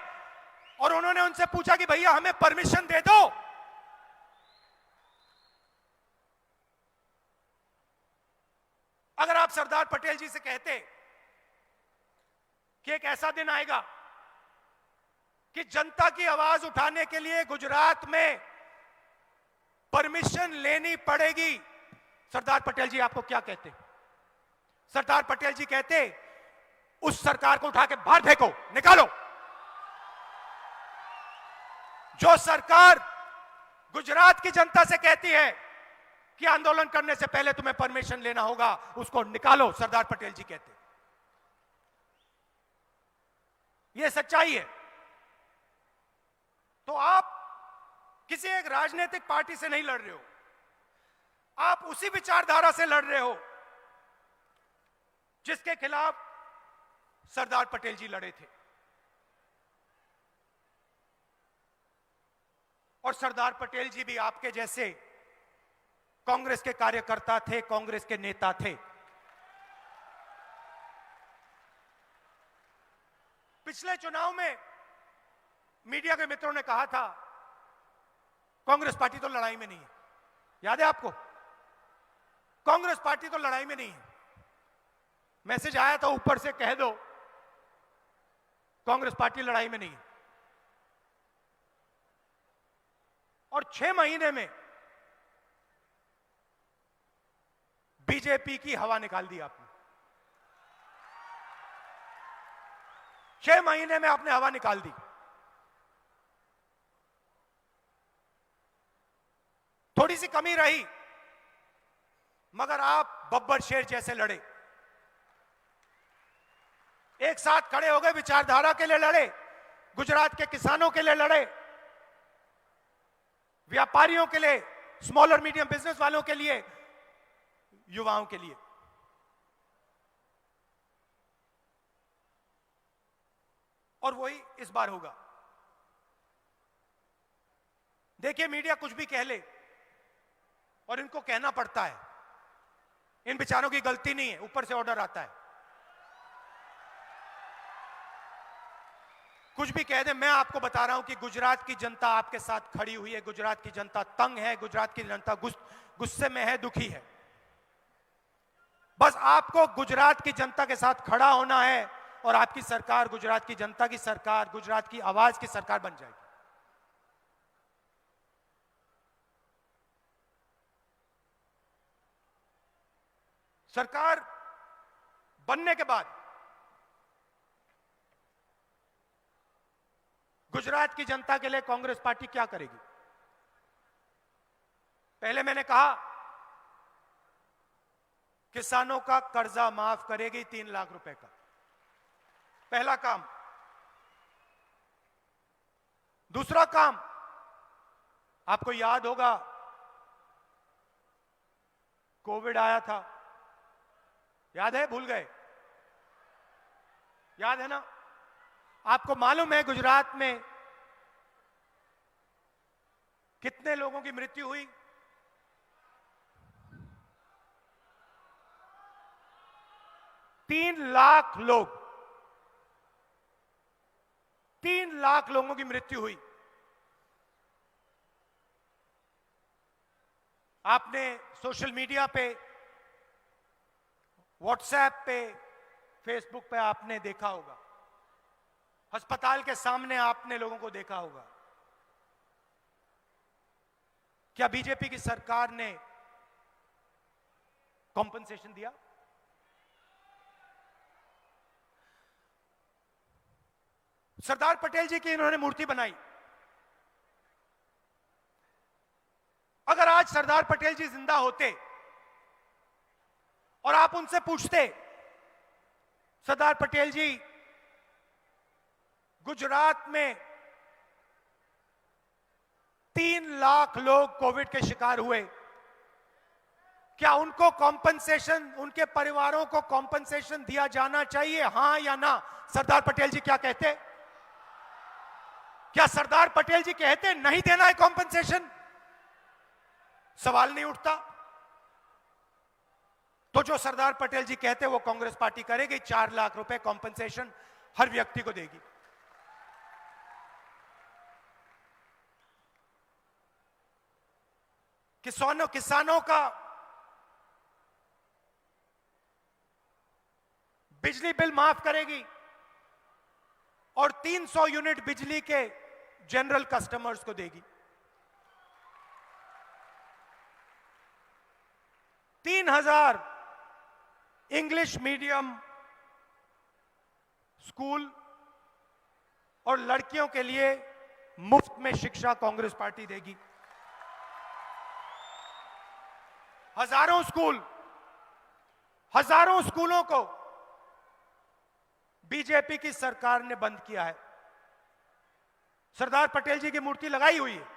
और उन्होंने उनसे पूछा कि भैया हमें परमिशन दे दो? अगर आप सरदार पटेल जी से कहते कि एक ऐसा दिन आएगा कि जनता की आवाज उठाने के लिए गुजरात में परमिशन लेनी पड़ेगी, सरदार पटेल जी आपको क्या कहते? सरदार पटेल जी कहते उस सरकार को उठा के बाहर फेंको, निकालो। जो सरकार गुजरात की जनता से कहती है कि आंदोलन करने से पहले तुम्हें परमिशन लेना होगा, उसको निकालो, सरदार पटेल जी कहते। यह सच्चाई है। तो आप किसी एक राजनीतिक पार्टी से नहीं लड़ रहे हो, आप उसी विचारधारा से लड़ रहे हो जिसके खिलाफ सरदार पटेल जी लड़े थे। और सरदार पटेल जी भी आपके जैसे कांग्रेस के कार्यकर्ता थे, कांग्रेस के नेता थे। पिछले चुनाव में मीडिया के मित्रों ने कहा था कांग्रेस पार्टी तो लड़ाई में नहीं है। याद है आपको? कांग्रेस पार्टी तो लड़ाई में नहीं है। मैसेज आया था ऊपर से, कह दो कांग्रेस पार्टी लड़ाई में नहीं है। और 6 महीने में बीजेपी की हवा निकाल दी आपने। 6 महीने में आपने हवा निकाल दी। थोड़ी सी कमी रही, मगर आप बब्बर शेर जैसे लड़े, एक साथ खड़े हो गए, विचारधारा के लिए लड़े, गुजरात के किसानों के लिए लड़े, व्यापारियों के लिए, स्मॉल और मीडियम बिजनेस वालों के लिए, युवाओं के लिए। और वही इस बार होगा। देखिए, मीडिया कुछ भी कह ले और इनको कहना पड़ता है, इन बेचारों की गलती नहीं है, ऊपर से ऑर्डर आता है। कुछ भी कह दे, मैं आपको बता रहा हूं कि गुजरात की जनता आपके साथ खड़ी हुई है। गुजरात की जनता तंग है, गुजरात की जनता गुस्से में है, दुखी है। बस आपको गुजरात की जनता के साथ खड़ा होना है और आपकी सरकार गुजरात की जनता की सरकार, गुजरात की आवाज की सरकार बन जाएगी। सरकार बनने के बाद गुजरात की जनता के लिए कांग्रेस पार्टी क्या करेगी? पहले मैंने कहा किसानों का कर्जा माफ करेगी 3 लाख रुपए का, पहला काम। दूसरा काम, आपको याद होगा कोविड आया था, याद है? भूल गए? याद है ना? आपको मालूम है गुजरात में कितने लोगों की मृत्यु हुई? 3 लाख लोग, 3 लाख लोगों की मृत्यु हुई। आपने सोशल मीडिया पे, व्हाट्सएप पे, फेसबुक पे आपने देखा होगा, अस्पताल के सामने आपने लोगों को देखा होगा। क्या बीजेपी की सरकार ने कॉम्पनसेशन दिया? सरदार पटेल जी की इन्होंने मूर्ति बनाई। अगर आज सरदार पटेल जी जिंदा होते और आप उनसे पूछते, सरदार पटेल जी गुजरात में 3 लाख लोग कोविड के शिकार हुए, क्या उनको कॉम्पनसेशन, उनके परिवारों को कॉम्पनसेशन दिया जाना चाहिए, हां या ना? सरदार पटेल जी क्या कहते? क्या सरदार पटेल जी कहते नहीं देना है कॉम्पनसेशन? सवाल नहीं उठता। तो जो सरदार पटेल जी कहते वो कांग्रेस पार्टी करेगी, 4 लाख रुपए कॉम्पनसेशन हर व्यक्ति को देगी। किसानों का बिजली बिल माफ करेगी और 300 यूनिट बिजली के जनरल कस्टमर्स को देगी। 3000 इंग्लिश मीडियम स्कूल और लड़कियों के लिए मुफ्त में शिक्षा कांग्रेस पार्टी देगी। हजारों स्कूलों को बीजेपी की सरकार ने बंद किया है। सरदार पटेल जी की मूर्ति लगाई हुई है,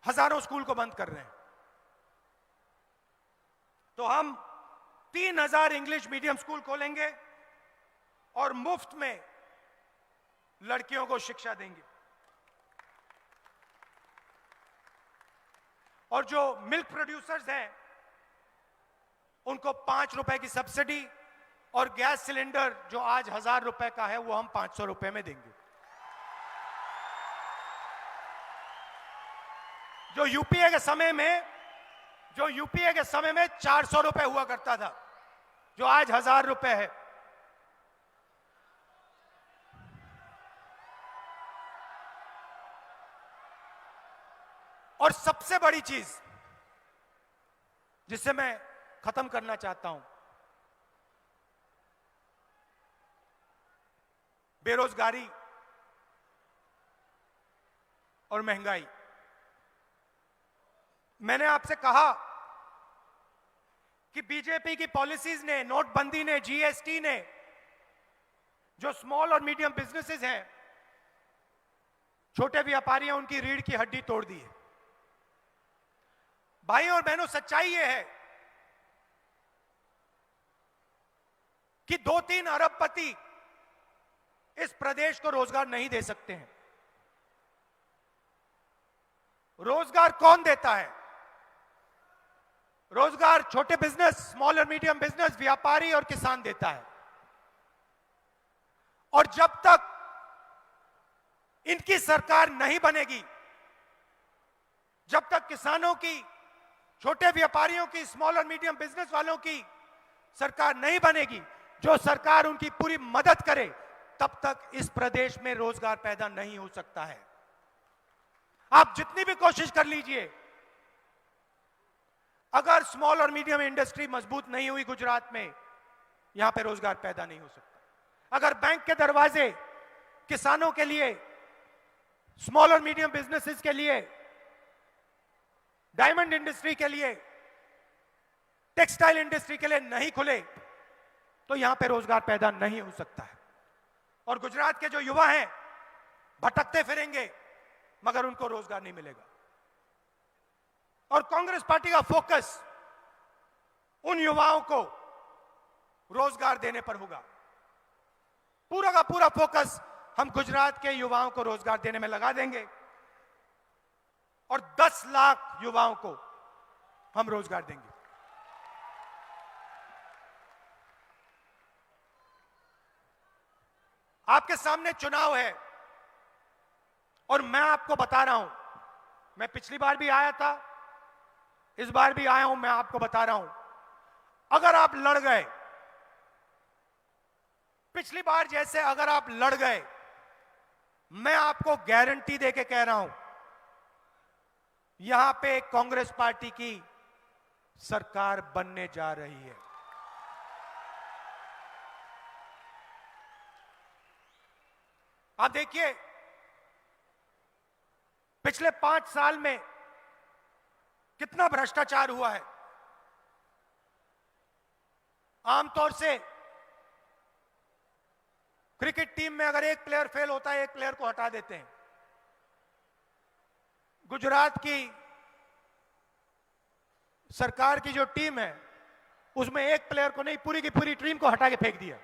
हजारों स्कूल को बंद कर रहे हैं। तो हम 3000 इंग्लिश मीडियम स्कूल खोलेंगे और मुफ्त में लड़कियों को शिक्षा देंगे। और जो मिल्क प्रोड्यूसर्स हैं उनको 5 रुपए की सब्सिडी और गैस सिलेंडर जो आज 1000 रुपए का है वो हम 500 रुपए में देंगे। जो यूपीए के समय में 400 रुपए हुआ करता था, जो आज 1000 रुपए है। और सबसे बड़ी चीज जिससे मैं खत्म करना चाहता हूं, बेरोजगारी और महंगाई। मैंने आपसे कहा कि बीजेपी की पॉलिसीज ने, नोटबंदी ने, जीएसटी ने जो स्मॉल और मीडियम बिजनेसेस हैं, छोटे व्यापारी हैं, उनकी रीढ़ की हड्डी तोड़ दी है। भाई और बहनों, सच्चाई यह है कि 2-3 अरबपति इस प्रदेश को रोजगार नहीं दे सकते हैं। रोजगार कौन देता है? रोजगार छोटे बिजनेस, स्मॉल और मीडियम बिजनेस, व्यापारी और किसान देता है। और जब तक इनकी सरकार नहीं बनेगी, जब तक किसानों की, छोटे व्यापारियों की, स्मॉल और मीडियम बिजनेस वालों की सरकार नहीं बनेगी, जो सरकार उनकी पूरी मदद करे, तब तक इस प्रदेश में रोजगार पैदा नहीं हो सकता है। आप जितनी भी कोशिश कर लीजिए, अगर स्मॉल और मीडियम इंडस्ट्री मजबूत नहीं हुई गुजरात में, यहां पे रोजगार पैदा नहीं हो सकता। अगर बैंक के दरवाजे किसानों के लिए, स्मॉल और मीडियम बिजनेसेस के लिए, डायमंड इंडस्ट्री के लिए, टेक्सटाइल इंडस्ट्री के लिए नहीं खुले, तो यहां पे रोजगार पैदा नहीं हो सकता है। और गुजरात के जो युवा हैं भटकते फिरेंगे मगर उनको रोजगार नहीं मिलेगा। और कांग्रेस पार्टी का फोकस उन युवाओं को रोजगार देने पर होगा। पूरा का पूरा फोकस हम गुजरात के युवाओं को रोजगार देने में लगा देंगे और 10 लाख युवाओं को हम रोजगार देंगे। आपके सामने चुनाव है और मैं आपको बता रहा हूं, मैं पिछली बार भी आया था, इस बार भी आया हूं, मैं आपको बता रहा हूं, अगर आप लड़ गए, पिछली बार जैसे अगर आप लड़ गए, मैं आपको गारंटी देके कह रहा हूं, यहां पे कांग्रेस पार्टी की सरकार बनने जा रही है। आप देखिए पिछले 5 साल में कितना भ्रष्टाचार हुआ है। आमतौर से क्रिकेट टीम में अगर एक प्लेयर फेल होता है, एक प्लेयर को हटा देते हैं। गुजरात की सरकार की जो टीम है उसमें एक प्लेयर को नहीं, पूरी की पूरी टीम को हटा के फेंक दिया।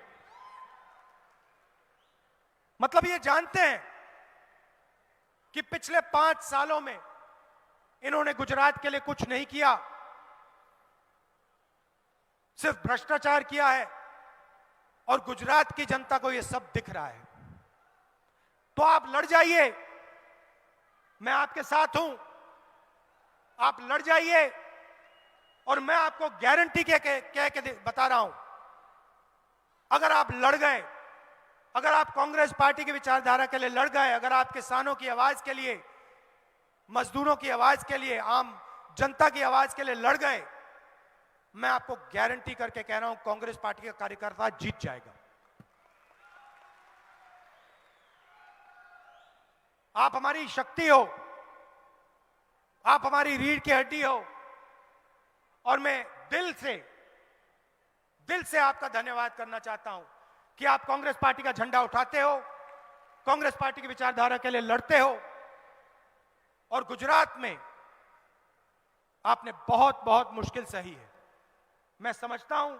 मतलब ये जानते हैं कि पिछले 5 सालों में इन्होंने गुजरात के लिए कुछ नहीं किया, सिर्फ भ्रष्टाचार किया है और गुजरात की जनता को यह सब दिख रहा है। तो आप लड़ जाइए, मैं आपके साथ हूं, आप लड़ जाइए और मैं आपको गारंटी कह के बता रहा हूं, अगर आप लड़ गए, अगर आप कांग्रेस पार्टी की विचारधारा के लिए लड़ गए, अगर आप किसानों की आवाज के लिए, मजदूरों की आवाज के लिए, आम जनता की आवाज के लिए लड़ गए, मैं आपको गारंटी करके कह रहा हूं कांग्रेस पार्टी का कार्यकर्ता जीत जाएगा। आप हमारी शक्ति हो, आप हमारी रीढ़ की हड्डी हो और मैं दिल से आपका धन्यवाद करना चाहता हूं कि आप कांग्रेस पार्टी का झंडा उठाते हो, कांग्रेस पार्टी की विचारधारा के लिए लड़ते हो और गुजरात में आपने बहुत बहुत मुश्किल सही है। मैं समझता हूं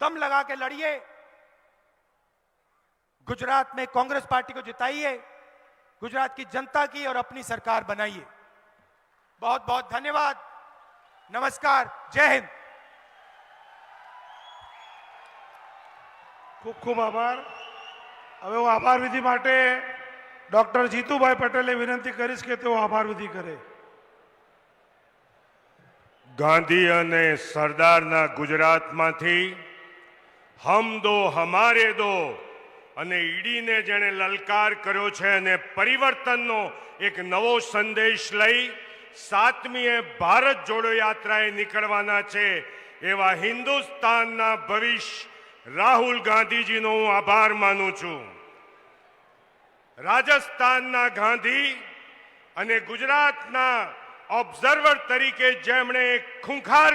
दम लगा के लड़िए, गुजरात में कांग्रेस पार्टी को जिताइए, गुजरात की जनता की और अपनी सरकार बनाइए। बहुत बहुत धन्यवाद, नमस्कार, जय हिंद। ખૂબ ખૂબ આભાર। હવે હું આભાર વિધિ માટે ડોક્ટર જીતુભાઈ પટેલે વિનંતી કરીશ કે તેઓ આભાર વિધિ કરે। ગાંધી અને સરદારના ગુજરાતમાંથી હમ દો હમારે દો અને ઈડીને જેણે લલકાર કર્યો છે અને પરિવર્તનનો એક નવો સંદેશ લઈ 7મીએ ભારત જોડો યાત્રાએ નીકળવાના છે એવા હિન્દુસ્તાનના ભવિષ્ય રાહુલ ગાંધીજીનો હું આભાર માનું છું। રાજસ્થાનના ગાંધી અને ગુજરાતના ઓબ્ઝર્વર તરીકે જેમણે ખૂંખાર